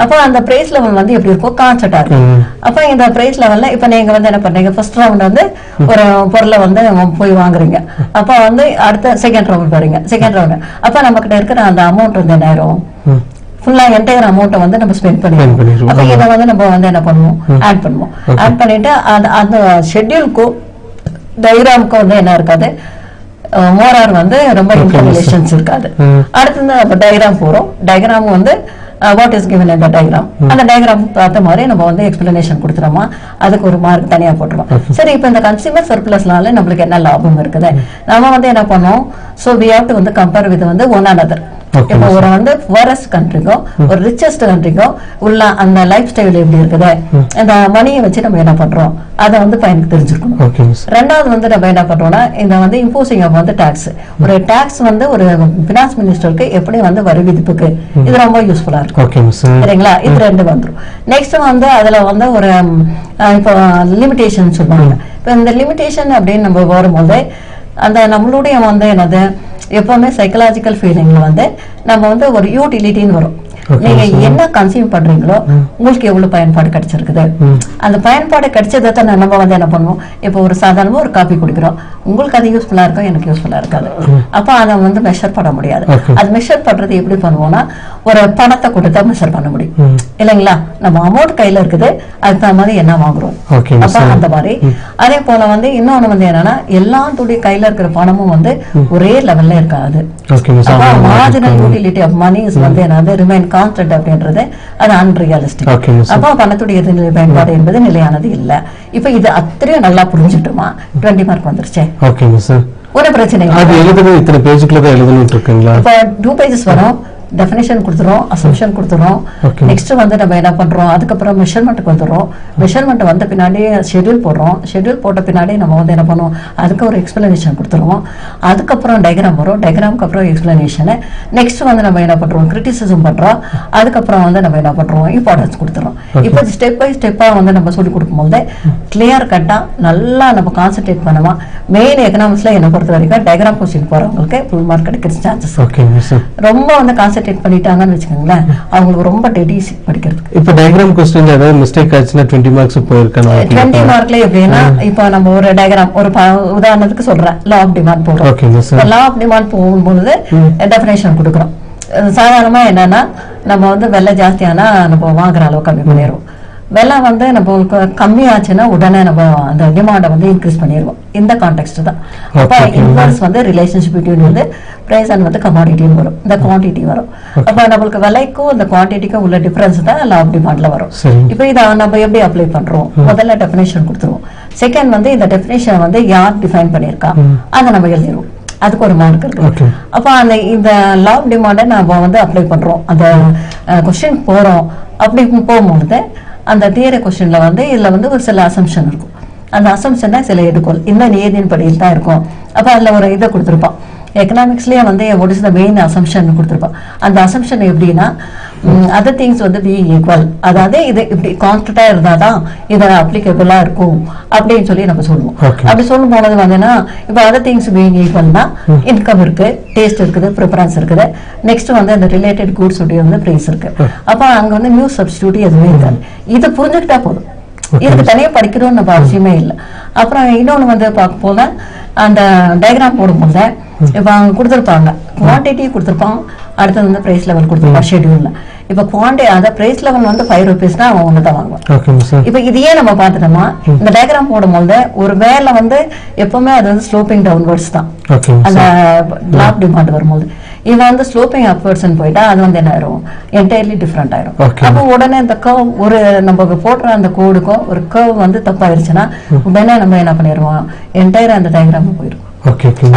அப்ப அந்த பிரைஸ் லெவல் வந்து எப்படி இருக்கும், கான்ஸ்டன்டா இருக்கும். அப்ப இந்த பிரைஸ் லெவல்ல இப்ப நீங்க வந்து என்ன பண்றீங்க, ஃபர்ஸ்ட் ரவுண்ட் வந்து ஒரு பொருளை வந்து போய் வாங்குறீங்க. அப்ப வந்து அடுத்த செகண்ட் ரவுண்ட் வரீங்க, செகண்ட் ரவுண்ட் அப்ப நம்ம கிட்ட இருக்கிற அந்த அமௌண்ட் வந்து என்ன ஆயிரும், ஃபுல்லா என்டையர் அமௌண்ட்டை வந்து நம்ம ஸ்பெண்ட் பண்ணிடுவோம். அப்ப இதை வந்து நம்ம வந்து என்ன பண்ணுவோம், ஆட் பண்ணுவோம். ஆட் பண்ணிட்டு அந்த ஷெட்யூலுக்கு டயக்ராமுக்கு வந்து என்ன இருக்காது, மோரார் வந்து ரொம்ப இன்ஃபர்மேஷன்ஸ் இருக்காது. அடுத்து நம்ம டயக்ராம் போறோம். டயக்ராம் வந்து வாட் இஸ் கிவன் இந்த டயக்ராம், அந்த டயக்ராம் பார்த்த மாதிரி நம்ம வந்து எக்ஸ்பிளனேஷன் கொடுத்துறோமா, அதுக்கு ஒரு மார்க் தனியா போட்டுருவோம். சரி, இப்ப இந்த கன்சியூமர் சர்ப்ளஸ்னால நம்மளுக்கு என்ன லாபம் இருக்குது, நம்ம வந்து என்ன பண்ணோம், சோ we have to வந்து கம்பேர் வித் வந்து ஒன் அனதர். இப்போ ஒரு வந்து புவரஸ்ட் கண்ட்ரிக்கும் ஒரு ரிச்சஸ்ட் கண்ட்ரிக்கும் உள்ள அந்த லைஃப் ஸ்டைல் எப்படி இருக்குது, அந்த மணியை வச்சு நம்ம என்ன பண்றோம் அதை வந்து பையனுக்கு தெரிஞ்சிருக்கணும். ரெண்டாவது வந்து நம்ம என்ன பண்றோம்னா இந்த வந்து இம்போசிங் ஆஃப் வந்து டாக்ஸ், ஒரு டாக்ஸ் வந்து ஒரு பினான்ஸ் மினிஸ்டருக்கு எப்படி வந்து வரி விதிப்புக்கு இது ரொம்ப யூஸ்ஃபுல்லா இருக்கும் சரிங்களா. இது ரெண்டு வந்துடும். நெக்ஸ்ட் வந்து அதுல வந்து ஒரு இப்போ லிமிடேஷன் சொல்லுவாங்க. இப்போ இந்த லிமிடேஷன் அப்படின்னு நம்ம வரும்போது அந்த நம்மளுடைய வந்து என்னது எப்பவுமே சைக்கலாஜிக்கல் ஃபீலிங்ல வந்து நம்ம வந்து ஒரு யூட்டிலிட்டின்னு வரும். நீங்க என்ன கன்சியூம் பண்றீங்களோ உங்களுக்கு எவ்வளவு பயன்பாடு கிடைச்சிருக்குது, அந்த பயன்பாடு கிடைச்சதை தான் நம்ம வந்து என்ன பண்ணுவோம். இப்போ ஒரு சாதாரணமா ஒரு காபி குடிக்கிறோம், உங்களுக்கு அது யூஸ்ஃபுல்லா இருக்கும், எனக்கு யூஸ்ஃபுல்லா இருக்காது. அப்ப அதை வந்து மெஷர் பண்ண முடியாது. அது மெஷர் பண்றது எப்படி பண்ணுவோம்னா ஒரு பணத்தை கொடுத்தா மெஷர் பண்ண முடியும் இல்லைங்களா. நம்ம அமௌண்ட் கையில இருக்குது, அதுக்கு தகுந்த மாதிரி என்ன வாங்குறோம். அப்ப அந்த மாதிரி அதே போல வந்து இன்னொன்னு வந்து என்னன்னா எல்லாத்துடைய கையில இருக்கிற பணமும் வந்து ஒரே லெவல்ல இருக்காது. மார்ஜினல் யூட்டிலிட்டி ஆஃப் மணி வந்து என்னது ரிமைன் கான்ஸ்டன்ட் அப்படின்றது அது அன்ரியலிஸ்டிக். அப்போ பணத்துடைய பயன்பாடு என்பது நிலையானது இல்ல. இப்ப இது அத்தனையும் நல்லா புரிஞ்சுட்டோமா, 20 மார்க் வந்துருச்சு. ஒரு பிரச்சனை இல்ல. இப்ப 2 பேஜஸ் வரும், டெஃபினேஷன் கொடுத்துறோம், அசம்ஷன் கொடுத்துறோம். நெக்ஸ்ட் வந்து நம்ம என்ன பண்றோம், அதுக்கப்புறம் மெஷர்மெண்ட்டுக்கு வந்துடுறோம். மெஷர்மெண்ட் வந்த பின்னாடி ஷெட்யூல் போடுறோம். ஷெட்யூல் போட்ட பின்னாடி நம்ம வந்து என்ன பண்ணுவோம், அதுக்கு ஒரு எக்ஸ்பிளனேஷன் கொடுத்துருவோம். அதுக்கப்புறம் டயக்ராம் வரும், டயக்ராமுக்கு அப்புறம் எக்ஸ்பிளனேஷன். நெக்ஸ்ட் வந்து நம்ம என்ன பண்றோம், கிரிட்டிசிசம் பண்றோம். அதுக்கப்புறம் வந்து நம்ம என்ன பண்றோம், இம்பார்ட்டன்ஸ் கொடுத்துறோம். இப்போ ஸ்டெப் பை ஸ்டெப்பா வந்து நம்ம சொல்லி கொடுக்கும்போது கிளியர் கட்டா நல்லா நம்ம கான்சென்ட்ரேட் பண்ணுவோம். மெயின் எக்கனாமிக்ஸ்ல என்ன பொறுத்த வரைக்கும் டயக்ராம் கொஸ்டின் போறவங்களுக்கு ஃபுல் மார்க் கிடைக்கிற சான்சஸ். ரொம்ப வந்து கான்சென்ட்ரேட் பண்ணிட்டாங்கன்னு வச்சுக்கோங்களேன், அவங்களுக்கு ரொம்ப டெடிசி படிக்கிறதுக்கு. இப்போ டயக்ராம் கொஸ்டின்ல ஏதாவது மிஸ்டேக் ஆச்சுன்னா 20 மார்க்ஸ் போயிருக்கானே. 20 மார்க்ல எப்படின்னா, இப்போ நம்ம ஒரு டயக்ராம் ஒரு உதாரணத்துக்கு சொல்றேன், லா ஆஃப் டிமாண்ட் போடுறோம். லா ஆஃப் டிமாண்ட் போகும்போது டெஃபினேஷன் கொடுக்குறோம். சாதாரணமா என்னன்னா, நம்ம வந்து வெள்ளை ஜாஸ்தியானா நம்ம வாங்குற அளவு கம்மி பண்ணிடுவோம். வெலை வந்து நம்மளுக்கு கம்மியாச்சுன்னா உடனே நம்ம அந்த டிமாண்டை வந்து இன்க்ரீஸ் பண்ணிடுவோம். இந்த கான்டெக்ட் தான். அப்போ இன்வர்ஸ் வந்து ரிலேஷன்ஷிப் பிட்வீன் வந்து பிரைஸ் அண்ட் வந்து கமாடிட்டியும் வரும், இந்த குவான்டிட்டி வரும். அப்போ நம்மளுக்கு விலைக்கும் இந்த குவான்டிட்டிக்கும் உள்ள டிஃபரன்ஸ் தான் லா ஆஃப் டிமாண்ட்ல வரும். இப்போ இதை நம்ம எப்படி அப்ளை பண்றோம், முதல்ல டெஃபினேஷன் கொடுத்துருவோம். செகண்ட் வந்து இந்த டெஃபினேஷன் வந்து யார் டிஃபைன் பண்ணியிருக்கா அதை நம்ம எழுதிடுவோம். அதுக்கு ஒரு மார்க் இருக்கு. அப்போ அந்த இந்த லா ஆஃப் டிமாண்டை நம்ம வந்து அப்ளை பண்றோம், அந்த கொஸ்டின் போறோம். அப்படி போகும்போது அந்த தியரி கொஸ்டின்ல வந்து இதுல வந்து ஒரு சில அசம்ஷன் இருக்கும். அந்த அசம்ஷன் தான் சில எடுக்கோள் இந்த நியதியின் படியில் தான் இருக்கும். அப்போ அதுல ஒரு இதை கொடுத்துருப்பான். எக்கனாமிக்ஸ்லயே வந்து what is the main assumption கொடுத்துருப்பான். அந்த அசம்ஷன் எப்படின்னா, அதர் திங்ஸ் வந்து பீயிங் ஈக்குவல், அதாவது இது இப்படி கான்ஸ்டன்டா இருந்தாதான் இது அப்ளிகபிளா இருக்கும் அப்படின்னு சொல்லி நம்ம சொல்லுவோம். அப்படி சொல்லும் போது வந்துன்னா, இப்போ அதர் திங்ஸ் பீயிங் ஈக்குவல்னா இன்கம் இருக்கு, டேஸ்ட் இருக்குது, ப்ரிஃபரன்ஸ் இருக்குது, நெக்ஸ்ட் வந்து அந்த ரிலேட்டட் கூட்ஸ் உடைய வந்து பிரைஸ் இருக்கு. அப்போ அங்க வந்து நியூ சப்ஸ்டிடியூட் எதுவுமே இருக்காது. இதை புரிஞ்சுக்கிட்டா போதும், இதுக்கு தனியா படிக்கணும்னு நம்ம அவசியமே இல்லை. அப்புறம் இன்னொன்னு வந்து பார்க்க போல அந்த டயக்ராம் போடும்போது இப்ப அவங்க கொடுத்துருப்பாங்க, குவான்டிட்டி கொடுத்துருப்பான், அடுத்தது வந்து பிரைஸ் லெவல் கொடுத்துருப்பான் ஷெட்யூல்ல. இப்ப அத பிரைஸ் லெவல் வந்து 5 rupees தான் அவங்க ஒண்ணுதான் வாங்குவாங்க. இப்ப இதையே நம்ம பாத்துட்டோமா, இந்த டயக்ராம் போடும்போது ஒரு வேலை வந்து எப்பவுமே அது வந்து ஸ்லோப்பிங் டவுன்வர்ட்ஸ் தான். அந்த லாப் டிமாண்ட் வரும்போது இவன் வந்து ஸ்லோப்பிங் அப்வர்ட்ஸ் போயிட்டா அது வந்து என்ன ஆயிரும், என்டையர்லி டிஃப்ரெண்ட் ஆயிரும். அப்போ உடனே இந்த கர்வ் ஒரு நம்ம போடுற அந்த கோடுக்கும் ஒரு கர்வ் வந்து தப்பாயிருச்சுன்னா உடனே நம்ம என்ன பண்ணிடுவோம், என்டையர் அந்த டயக்ராம் போயிடும்.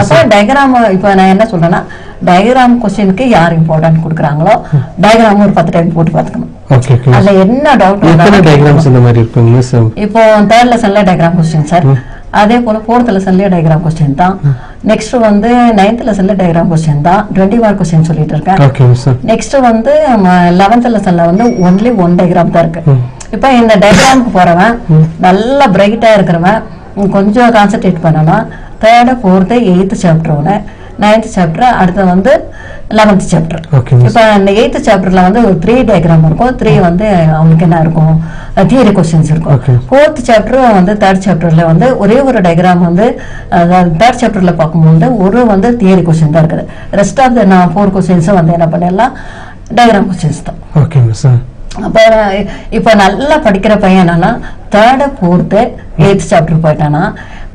அப்ப டயக்ராம் இப்ப நான் என்ன சொல்றேன்னா, டயக்ராம் கொஸ்டினுக்கு யார் இம்பார்ட்டன்ட் கொடுக்குறாங்களோ டயக்ராம் ஒரு 10 டைம் போட்டு பாத்துக்கணும். அதுல என்ன டவுட் இப்போ 3rd லெசன்ல டயக்ராம் கொஸ்டின் சார், அதே போல 4th லெசன்லயே டயக்ராம் கொஸ்டின் தான். நெக்ஸ்ட் வந்து 9th லெசன்ல டயக்ராம் கொஸ்டின் தான், 20 மார்க் கொஸ்டின் சொல்லிட்டு இருக்கேன். நெக்ஸ்ட் வந்து 11th லெசன்ல வந்து ஒன்லி 1 டயக்ராம் தான் இருக்கு. இப்ப இந்த டயக்ராமுக்கு போறவன் நல்லா பிரைட்டா இருக்கிறவன் கொஞ்சம் கான்சென்ட்ரேட் பண்ணணும். 3rd, 4th, 8th chapter, 9th chapter, அடுத்து வந்து 11th சாப்டர். இப்ப இந்த 8th சாப்டர்ல வந்து 3 டயக்ராம் இருக்கும். 3 வந்து அவங்களுக்கு என்ன இருக்கும், தியரி கொஸ்டின்ஸ் இருக்கும். 4th சாப்டர் வந்து 3rd சாப்டர்ல வந்து ஒரே ஒரு டயக்ராம் வந்து 3rd சாப்டர்ல பார்க்கும்போது ஒரு வந்து தியரி கொஸ்டின் தான் இருக்குது. ரெஸ்ட் ஆஃப் த 4 கொஸ்டின்ஸும் வந்து என்ன பண்ணிடலாம், டயக்ராம் கொஸ்டின்ஸ் தான். அப்ப இப்ப நல்லா படிக்கிற பையன் என்னன்னா 3rd, 4th, 8th சாப்டர் போயிட்டானா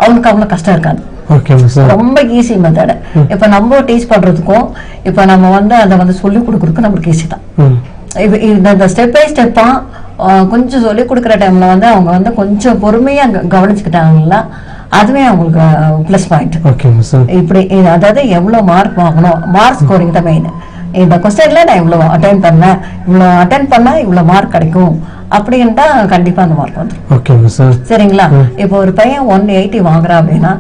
அவனுக்கு அவ்வளவு கஷ்டம் இருக்காது, ரொம்ப ஈஸி மெத்தட். இப்ப நம்ம டீச் பண்றதுக்கும் இப்ப நம்ம வந்து அதை வந்து சொல்லி கொடுக்கறதுக்கும் நம்மளுக்கு ஈஸி தான். இந்த ஸ்டெப் பை ஸ்டெப்பா கொஞ்சம் சொல்லி கொடுக்குற டைம்ல வந்து அவங்க வந்து கொஞ்சம் பொறுமையா கவனிச்சுக்கிட்டாங்களா, அதுவே அவங்களுக்கு பிளஸ் பாயிண்ட். இப்படி அதாவது எவ்வளவு மார்க் வாங்கணும், மார்க் ஸ்கோரிங் தான் மெயின். இந்த கொஸ்டின்ல நான் இவ்வளவு அட்டென்ட் பண்ணேன், இவ்வளவு அட்டென்ட் பண்ணா இவ்வளவு மார்க் கிடைக்கும் அப்படின்ட்டா கண்டிப்பா அந்த மார்க் வந்துடும். சரிங்களா? இப்போ ஒரு பையன் 180 வாங்குறான் அப்படின்னா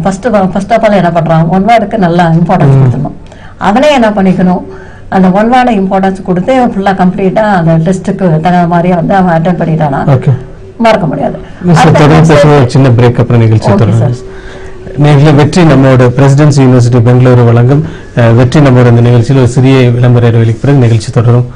ஃபர்ஸ்ட் ஆஃப் ஆல் என்ன பண்றான், 1 வேர்டுக்கு நல்லா இம்பார்ட்டன்ஸ் கொடுத்துடணும். அவனே என்ன பண்ணிக்கணும், அந்த 1 வேர்டை இம்பார்ட்டன்ஸ் கொடுத்து ஃபுல்லா கம்ப்ளீட்டா அந்த டெஸ்ட்டுக்கு தகுந்த மாதிரியே வந்து அவன் அட்டென்ட் பண்ணிட்டானா மறக்க முடியாது. சின்ன பிரேக் அப்புறம் நிகழ்ச்சி நேரில் வெற்றி நம்மோட பிரசிடென்சி யூனிவர்சிட்டி பெங்களூரு வழங்கும் வெற்றி நம்மோட இந்த நிகழ்ச்சியில் ஒரு சிறிய விளம்பர இடைவெளிக்கு பிறகு நிகழ்ச்சி தொடரும்.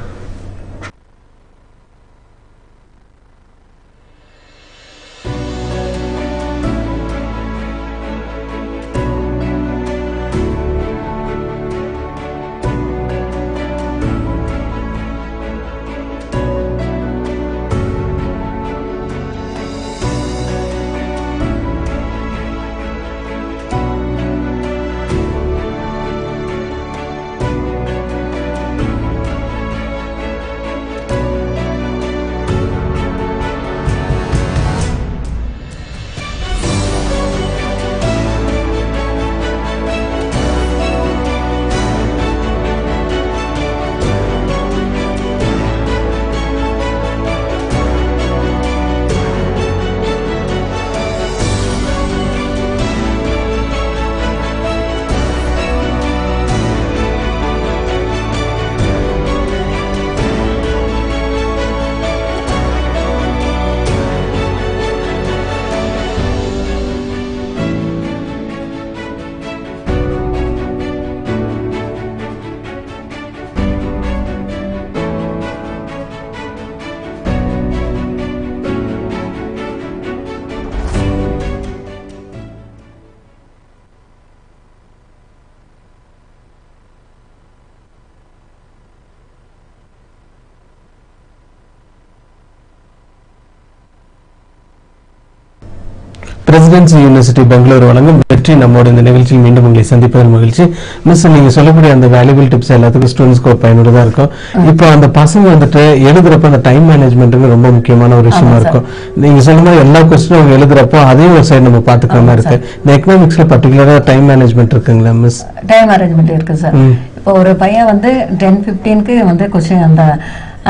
பிரசிடென்சி யூனிவர்சிட்டி பெங்களூரு வழங்கும் வெற்றி நம்மோட இந்த நிகழ்ச்சியில் மீண்டும் உங்களை சந்திப்பதில் மகிழ்ச்சி. மிஸ், நீங்க சொல்லக்கூடிய அந்த வேல்யூபிள் டிப்ஸ் எல்லாத்துக்கும் ஸ்டூடெண்ட்ஸ்க்கு பயனுள்ளதா இருக்கும். இப்போ அந்த பசங்க வந்துட்டு எழுதுறப்ப அந்த டைம் மேனேஜ்மெண்ட்டுக்கு ரொம்ப முக்கியமான ஒரு விஷயமா இருக்கும். நீங்க சொல்ல மாதிரி எல்லா கொஸ்டினும் அவங்க எழுதுறப்போ அதையும் ஒரு சைடு நம்ம பாத்துக்கிற மாதிரி இருக்கு. இந்த எக்கனாமிக்ஸ்ல பர்டிகுலரா டைம் மேனேஜ்மெண்ட் இருக்குங்களா மிஸ்? டைம் மேனேஜ்மெண்ட் இருக்கு சார். இப்போ ஒரு பையன் வந்து 10:15க்கு வந்து கொஸ்டின் அந்த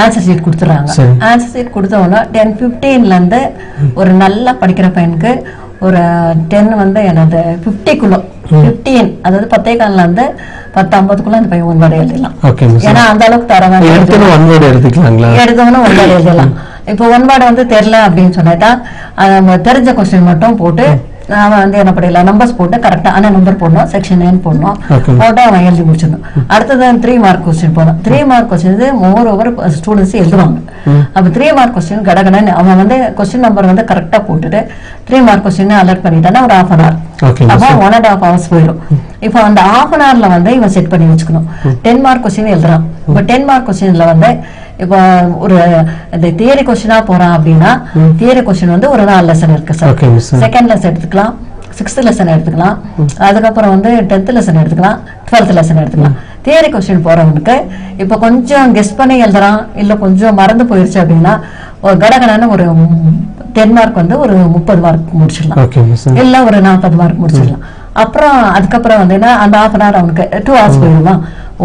ஆன்சர் ஷீட் கொடுத்துறாங்க. ஆன்சர் ஷீட் கொடுத்தோன்னா 10:15ல இருந்து ஒரு நல்லா படிக்கிற பையனுக்கு ஒரு 10 வந்து எனது 50க்குள்ள 15 அதாவது 10:15ல இருந்து 10:50க்குள்ள அந்த பையன் ஒன் வேர்டு எழுதலாம். ஏன்னா அந்த அளவுக்கு தரவா எடுத்தவன ஒன் வேர்டு எழுதலாம். இப்போ ஒன் வேர்டு வந்து தெரியல அப்படின்னு சொன்னா தெரிஞ்ச கொஸ்டின் மட்டும் போட்டு அவன் வந்து என்ன படிக்கலாம், நம்பர்ஸ் போட்டு கரெக்டா ஆனா நம்பர் போடணும், செக்ஷன் 9 போடணும், போட்டு அவன் எழுதி முடிச்சிடணும். அடுத்தது 3 மார்க் கொஸ்டின் போடணும். 3 mark question more over students எழுதுவாங்க. அப்ப 3 மார்க் கொஸ்டின் கடகடன்னு அவன் வந்து கொஸ்டின் நம்பர் வந்து கரெக்டா போட்டுட்டு 3 மார்க் கொஸ்டின் அலர்ட் பண்ணிட்டானா ஒரு 1/2 hour, அப்போ 1.5 hours போயிடும். இப்போ அந்த 1/2 hourல வந்து இவன் செட் பண்ணி வச்சுக்கணும். 10 மார்க் கொஸ்டின் எழுதுறான். இப்போ 10 மார்க் கொஸ்டின்ல வந்து இப்போ ஒரு இந்த தியரி கொஸ்டினா போறான் அப்படின்னா தியரி கொஸ்டின் வந்து ஒரு 4 லெசன் இருக்கு சார். செகண்ட் லெசன் எடுத்துக்கலாம், 6th லெசன் எடுத்துக்கலாம், அதுக்கப்புறம் வந்து 10th லெசன் எடுத்துக்கலாம், 12th லெசன் எடுத்துக்கலாம். தியரி கொஸ்டின் போறவனுக்கு இப்போ கொஞ்சம் கெஸ் பண்ணி எழுதுறான், இல்ல கொஞ்சம் மறந்து போயிருச்சு அப்படின்னா ஒரு கடகடான ஒரு 10 மார்க் வந்து ஒரு 30 மார்க் முடிச்சிடலாம், இல்ல ஒரு 40 மார்க் முடிச்சிடலாம். அப்புறம் அதுக்கப்புறம் வந்து அந்த 1/2 hour அவனுக்கு 2 hours போயிடுமா.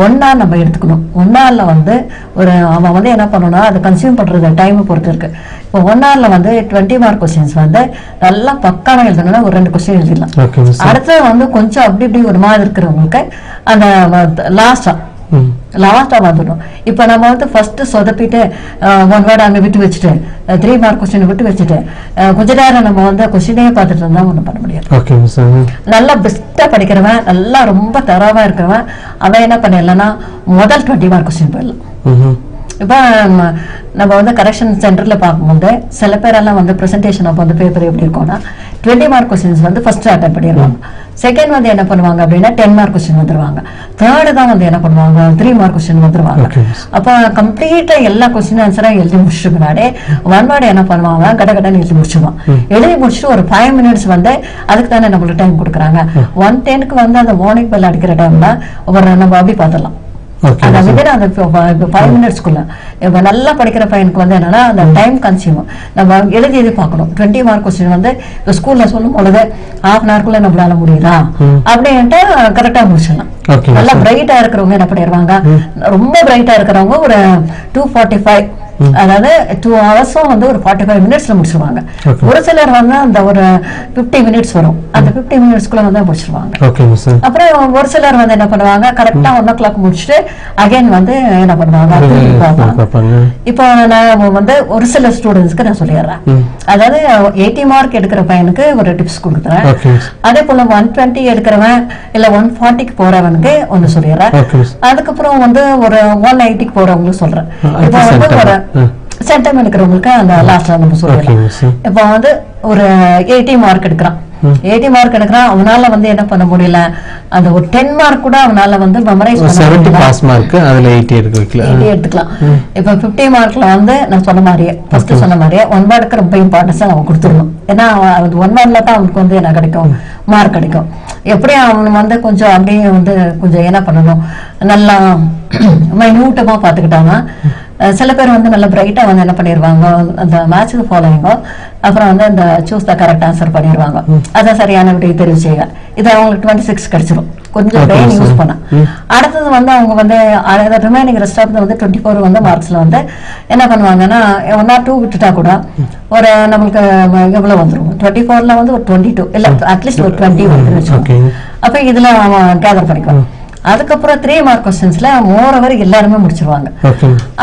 1 hour நம்ம எடுத்துக்கணும். 1 hourல வந்து ஒரு அவன் வந்து என்ன பண்ணணும்னா அதை கன்சியூம் பண்றது டைம் பொறுத்து இருக்கு. இப்போ 1 hourல வந்து 20 மார்க் கொஸ்டின்ஸ் வந்து நல்லா பக்காவா எழுதணும்னா ஒரு 2 கொஸ்டின் எழுதிடலாம். அடுத்து வந்து கொஞ்சம் அப்படி இப்படி ஒரு மாதிரி இருக்கிறவங்களுக்கு அந்த லாஸ்டா வந்துடும். இப்ப நம்ம வந்து ஃபர்ஸ்ட் சொதப்பிட்டு 1 வேர்டு அங்க விட்டு வச்சுட்டு 3 மார்க் கொஸ்டின் விட்டு வச்சுட்டு கொஞ்ச நேரம் நம்ம வந்து கொஸ்டினே பார்த்துட்டு இருந்தா ஒண்ணும் பண்ண முடியாது. நல்லா பெஸ்டா படிக்கிறவன், நல்லா ரொம்ப தரவா இருக்கிறவன் அவன் என்ன பண்ணிடலன்னா முதல் 20 மார்க் கொஸ்டின் போயிடலாம். இப்ப நம்ம வந்து கரெக்ஷன் சென்டர்ல பார்க்கும்போது சில பேரெல்லாம் வந்து பிரசன்டேஷன் அப்போ வந்து பேப்பர் எப்படி இருக்கும்னா 20 மார்க் கொஸ்டின்ஸ் வந்து ஃபர்ஸ்ட் அட்டன் பண்ணிடுவாங்க. செகண்ட் வந்து என்ன பண்ணுவாங்க அப்படின்னா 10 மார்க் கொஸ்டின் வந்துருவாங்க. தேர்டு தான் வந்து என்ன பண்ணுவாங்க 3 மார்க் கொஸ்டின் வந்துருவாங்க. அப்ப கம்ப்ளீட்டா எல்லா கொஸ்டின் ஆன்சரா எழுதி முடிச்சுட்டு முன்னாடி 1 வேர்டு என்ன பண்ணுவாங்க கடகடன்னு எழுதி முடிச்சுவான். எழுதி முடிச்சுட்டு ஒரு 5 minutes வந்து அதுக்கு தானே நம்மளுக்கு டைம் கொடுக்குறாங்க. 1:10க்கு வந்து அந்த மார்னிங் பெல் அடிக்கிற டைம்ல நம்ம அப்படி பார்த்துடலாம். அந்த விதிர அந்த 5 minutesக்குள்ள இப்ப நல்லா படிக்கிற பையனுக்கு வந்து என்னன்னா அந்த டைம் கன்சியூம் நம்ம எழுதி பார்க்கணும். 20 மார்க் கொஸ்டின் வந்து ஸ்கூல்ல சொல்லும் பொழுது 1/2 hourக்குள்ள நம்மளால முடியுதா அப்படின்ட்டு கரெக்டா முடிச்சிடலாம். நல்லா பிரைட்டா இருக்கிறவங்க என்ன பண்ணிடுவாங்க, ரொம்ப பிரைட்டா இருக்கிறவங்க ஒரு 2:45 அதாவது 2 hours வந்து ஒரு 45 minutesல முடிச்சிருவாங்க. ஒரு சிலர் வந்து அந்த ஒரு 50 minutes வரும், அந்த 50 minutesக்குள்ள வந்து முடிச்சிருவாங்க. அப்புறம் ஒரு சிலர் வந்து என்ன பண்ணுவாங்க கரெக்டா 1 o'clock முடிச்சுட்டு அகைன் வந்து என்ன பண்ணுவாங்க. இப்போ நான் வந்து ஒரு சில ஸ்டூடெண்ட்ஸ்க்கு நான் சொல்லிடுறேன். அதாவது 80 மார்க் எடுக்கிற பையனுக்கு ஒரு டிப்ஸ் கொடுக்குறேன். அதே போல 120 எடுக்கிறவன் இல்ல 140க்கு போறவனுக்கு ஒண்ணு சொல்லிடுறேன். அதுக்கப்புறம் வந்து ஒரு 180க்கு போறவங்களுக்கு சொல்றேன். இப்போ வந்து ஒரு சென்டம் எடுக்கிறவங்களுக்கு அந்த லாஸ்ட்ல நம்ம சொல்லலாம். இப்போ வந்து ஒரு 80 மார்க் எடுக்கிறான், 80 மார்க் எடுக்கிறான், அவனால வந்து என்ன பண்ண முடியல, அந்த ஒரு 10 மார்க் கூட அவனால வந்து மெமரைஸ் பண்ண 70 பாஸ் மார்க் அதுல 80 எடுத்துக்கலாம். இப்ப 50 மார்க்ல வந்து நான் சொன்ன மாதிரியே ஃபர்ஸ்ட் சொன்ன மாதிரியே 1 வேர்டுக்கு ரொம்ப இம்பார்ட்டன்ஸ் அவன் கொடுத்துடணும். ஏன்னா அது 1 வேர்ட்ல தான் அவனுக்கு வந்து என்ன கிடைக்கும், மார்க் கிடைக்கும். எப்படியும் அவன் வந்து கொஞ்சம் அப்படியே வந்து கொஞ்சம் என்ன பண்ணணும், நல்லா மைன்யூட்டமா பாத்துக்கிட்டாங்கன்னா சில பேர் வந்து நல்ல பிரைட்டா வந்து என்ன பண்ணிடுவாங்க அந்த மேட்சுக்கு ஃபாலோவிங்கோ அப்புறம் வந்து அந்த சூஸ் த கரெக்ட் ஆன்சர் பண்ணிடுவாங்க. அதான் சரியான விடையை தெரிவு செய்ய இது அவங்களுக்கு 26 கிடைச்சிடும் கொஞ்சம் பிரெயின் யூஸ் பண்ண. அடுத்தது வந்து அவங்க வந்து ரிமைனிங் ரெஸ்ட் ஆஃப் வந்து 24 வந்து மார்க்ஸ்ல வந்து என்ன பண்ணுவாங்கன்னா 1 or 2 விட்டுட்டா கூட ஒரு நம்மளுக்கு எவ்வளவு வந்துடும் 24ல வந்து ஒரு 22 இல்ல அட்லீஸ்ட் ஒரு 20 வந்து வச்சுக்கோங்க. அப்ப இதுல அவன் கேதர் பண்ணிக்குவான். அதுக்கப்புறம் 3 மார்க் கொஸ்டின்ஸ்ல மோரோவர் எல்லாருமே முடிச்சிருவாங்க.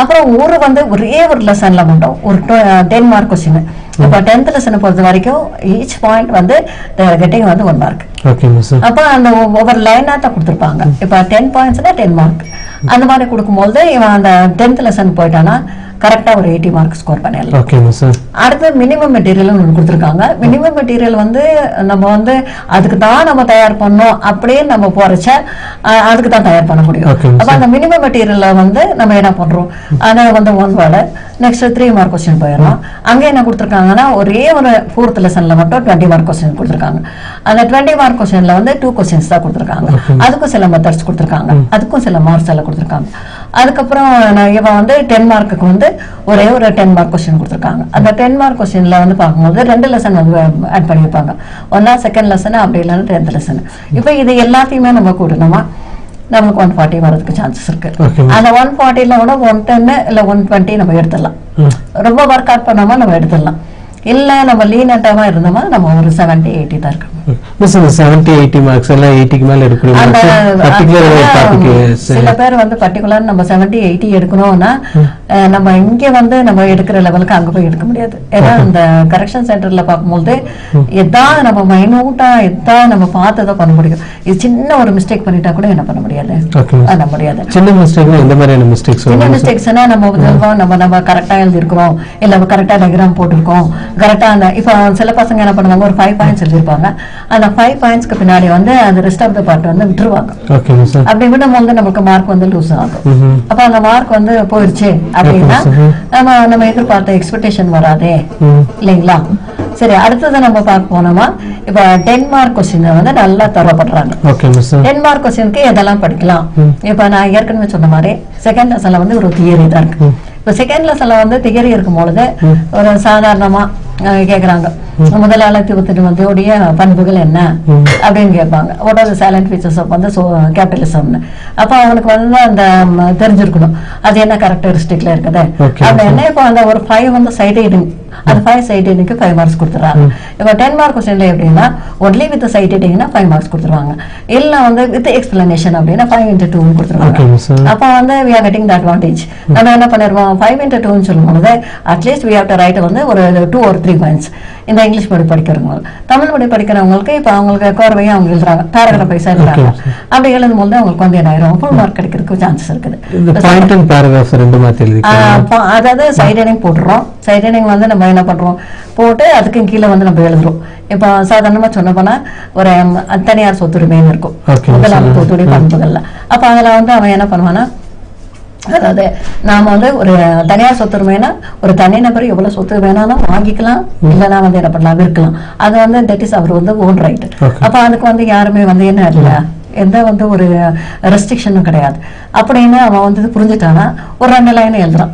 அப்புறம் வந்து ஒரே ஒரு லெசன்ல மட்டும் ஒரு 10 மார்க் கொஸ்டின். இப்ப 10th லெசன் பொறுத்த வரைக்கும் ஈச் பாயிண்ட் வந்து கெட்டிங் வந்து 1 மார்க். அப்ப அந்த ஒவ்வொரு லைனா தான் கொடுத்துருப்பாங்க. இப்ப 10 பாயிண்ட்ஸ்னா 10 மார்க் அந்த மாதிரி கொடுக்கும்போது இவன் அந்த 10th லெசன் போயிட்டானா கரெக்டா ஒரு 80 மார்க் ஸ்கோர் பண்ணிடலாம். Okay miss. அடுத்து மினிமம் மெட்டீரியல் ஒன்று கொடுத்துருக்காங்க. மினிமம் மெட்டீரியல் வந்து நம்ம வந்து அதுக்கு தான் நம்ம தயார் பண்ணோம் அப்படியே நம்ம போறச்ச அதுக்கு தான் தயார் பண்ண முடியும். அப்ப அந்த மினிமம் மெட்டீரியல்ல வந்து நம்ம என்ன பண்றோம், அதை வந்து 1 வேர்டு நெக்ஸ்ட் 3 மார்க் கொஸ்டின் போயிடலாம். அங்க என்ன கொடுத்துருக்காங்கன்னா ஒரே ஒரு 4th லெசன்ல மட்டும் 20 மார்க் கொஸ்டின் கொடுத்துருக்காங்க. அந்த 20 மார்க் கொஸ்டின்ல வந்து 2 கொஸ்டின்ஸ் தான் கொடுத்துருக்காங்க. அதுக்கும் சில மெத்தட்ஸ் கொடுத்துருக்காங்க, அதுக்கும் சில மார்க்ஸ் எல்லாம் கொடுத்துருக்காங்க. அதுக்கப்புறம் இவன் வந்து 10 மார்க்குக்கு வந்து ஒரே ஒரு 10 மார்க் கொஸ்டின் கொடுத்துருக்காங்க. அந்த 10 மார்க் கொஸ்டின்ல வந்து பார்க்கும்போது 2 லெசன் வந்து ஆட் பண்ணியிருப்பாங்க. ஒன்னா செகண்ட் லெசன் அப்படி இல்லைன்னா 10th லெசன். இப்போ இது எல்லாத்தையுமே நம்ம கூட்டணுமா நமக்கு 140 வரதுக்கு சான்சஸ் இருக்கு. அந்த 140ல கூட 110 இல்ல 120 நம்ம எடுத்துடலாம். ரொம்ப ஒர்க் அவுட் பண்ணாம நம்ம எடுத்துடலாம். இல்ல நம்ம லீனட்டாவா இருந்தோமா நம்ம ஒரு 70-80 தான் இருக்கு. மிஸ் இந்த 70-80 மார்க்ஸ் எல்லாம் 80க்கு மேல எடுக்கணும். சில பேர் வந்து பர்టిక్యులர் நம்ம 70-80 எடுக்கணும்னா நம்ம இங்க வந்து நம்ம எடுக்கிற லெவலுக்கு அங்க போய் எடுக்க முடியாது. ஏன்னா அந்த கரெக்ஷன் சென்டர்ல பார்க்கும்போது எதாவது நம்ம மைனூட்டா எதாவது நம்ம பார்த்ததை பண்ண முடியும். இது சின்ன ஒரு மிஸ்டேக் பண்ணிட்டா கூட என்ன பண்ண முடியாது, பண்ண முடியாது. சின்ன மிஸ்டேக்னா எந்த மாதிரியான மிஸ்டேக்ஸ்? சின்ன மிஸ்டேக்ஸ்னா நம்ம கரெக்டா எழுதிருக்கிறோம், இல்ல நம்ம கரெக்டா டயக்ராம் போட்டிருக்கோம், கரெக்டா அந்த இப்ப சில பசங்க என்ன பண்ணுவாங்க ஒரு 5 பாயிண்ட்ஸ் எழுதிருப்பாங்க. அந்த 5 பாயிண்ட்ஸ்க்கு பின்னாடி வந்து அந்த ரெஸ்ட் ஆஃப் த பார்ட் வந்து விட்டுருவாங்க. அப்படி விடும்போது நமக்கு மார்க் வந்து லூஸ் ஆகும். அப்ப அந்த மார்க் வந்து போயிருச்சு அப்படின்னா நம்ம எதிர்பார்த்த எக்ஸ்பெக்டேஷன் வராதே இல்லைங்களா? சரி, அடுத்தது நம்ம பார்க்க போனோமா இப்ப 10 மார்க் கொஸ்டின் வந்து நல்லா தரப்படுறாங்க. 10 மார்க் கொஸ்டினுக்கு எதெல்லாம் படிக்கலாம்? இப்ப நான் ஏற்கனவே சொன்ன மாதிரி செகண்ட் லெசன்ல வந்து ஒரு தியரி தான் இருக்கு. இப்ப செகண்ட் லெசன்ல வந்து தியரி இருக்கும் பொழுது ஒரு சாதாரணமா கேக்குறாங்க முதலாளித்துவத்தினுடைய பண்புகள் என்ன அப்படின்னு கேட்பாங்க. What are the salient features of வந்து கேபிட்டலிசம்னு. அப்ப அவனுக்கு வந்து அந்த தெரிஞ்சிருக்கணும் அது என்ன கேரக்டரிஸ்டிக்ல இருக்குது அப்படின்னு. இப்போ அந்த ஒரு 5 வந்து சைட் ஹெட்டிங், அது 5 சைட் ஹெட்டிங்க்கு 5 மார்க்ஸ் கொடுத்துறாங்க. இப்ப 10 மார்க் கொஸ்டின்ல எப்படின்னா ஒன்லி வித் சைட் ஹெட்டிங்னா 5 மார்க்ஸ் கொடுத்துருவாங்க. இல்ல வந்து வித் எக்ஸ்பிளனேஷன் அப்படின்னா 5x2 கொடுத்துருவாங்க. அப்ப வந்து we are getting the advantage. நம்ம என்ன பண்ணிருவோம் 5x2 சொல்லும்போது at least we have to write வந்து ஒரு 2 or 3 பாயிண்ட்ஸ். இந்த இங்கிலீஷ் மொழி படிக்கிறவங்க தமிழ் மொழி படிக்கிறவங்களுக்கு இப்ப அவங்களுக்கு கோர்வையா அவங்க எழுதுறாங்க, பேராகிராஃப் வைஸா எழுதுறாங்க. அப்படி எழுதும் போது அவங்களுக்கு வந்து என்ன ஆயிரும், ஃபுல் மார்க் கிடைக்கிறதுக்கு சான்சஸ் இருக்குது. அதாவது சைட் ஹெட்டிங் போட்டுறோம். சைட் ஹெட்டிங் வந்து நம்ம என்ன பண்றோம் போட்டு அதுக்கு கீழே வந்து நம்ம எழுதுறோம். இப்ப சாதாரணமா சொன்ன போனா ஒரு தனியார் சொத்துரிமைன்னு இருக்கும் முதலாளித்துவத்துடைய பண்புகள்ல. அப்ப அதுல வந்து அவன் என்ன பண்ணுவான்னா அதாவது நாம வந்து ஒரு தனியார் சொத்துரிமைனா ஒரு தனிநபர் எவ்வளவு சொத்து வேணாலும் வாங்கிக்கலாம், இல்லைன்னா வந்து என்ன பண்ணலாம் விற்கலாம். அது வந்து தட் இஸ் அவர் வந்து ஓன் ரைட். அப்ப அதுக்கு வந்து யாருமே வந்து என்ன இல்லை எந்த வந்து ஒரு ரெஸ்ட்ரிக்ஷனும் கிடையாது அப்படின்னு அவன் வந்து புரிஞ்சுட்டானா ஒரு 2 லைன் எழுதுறான்.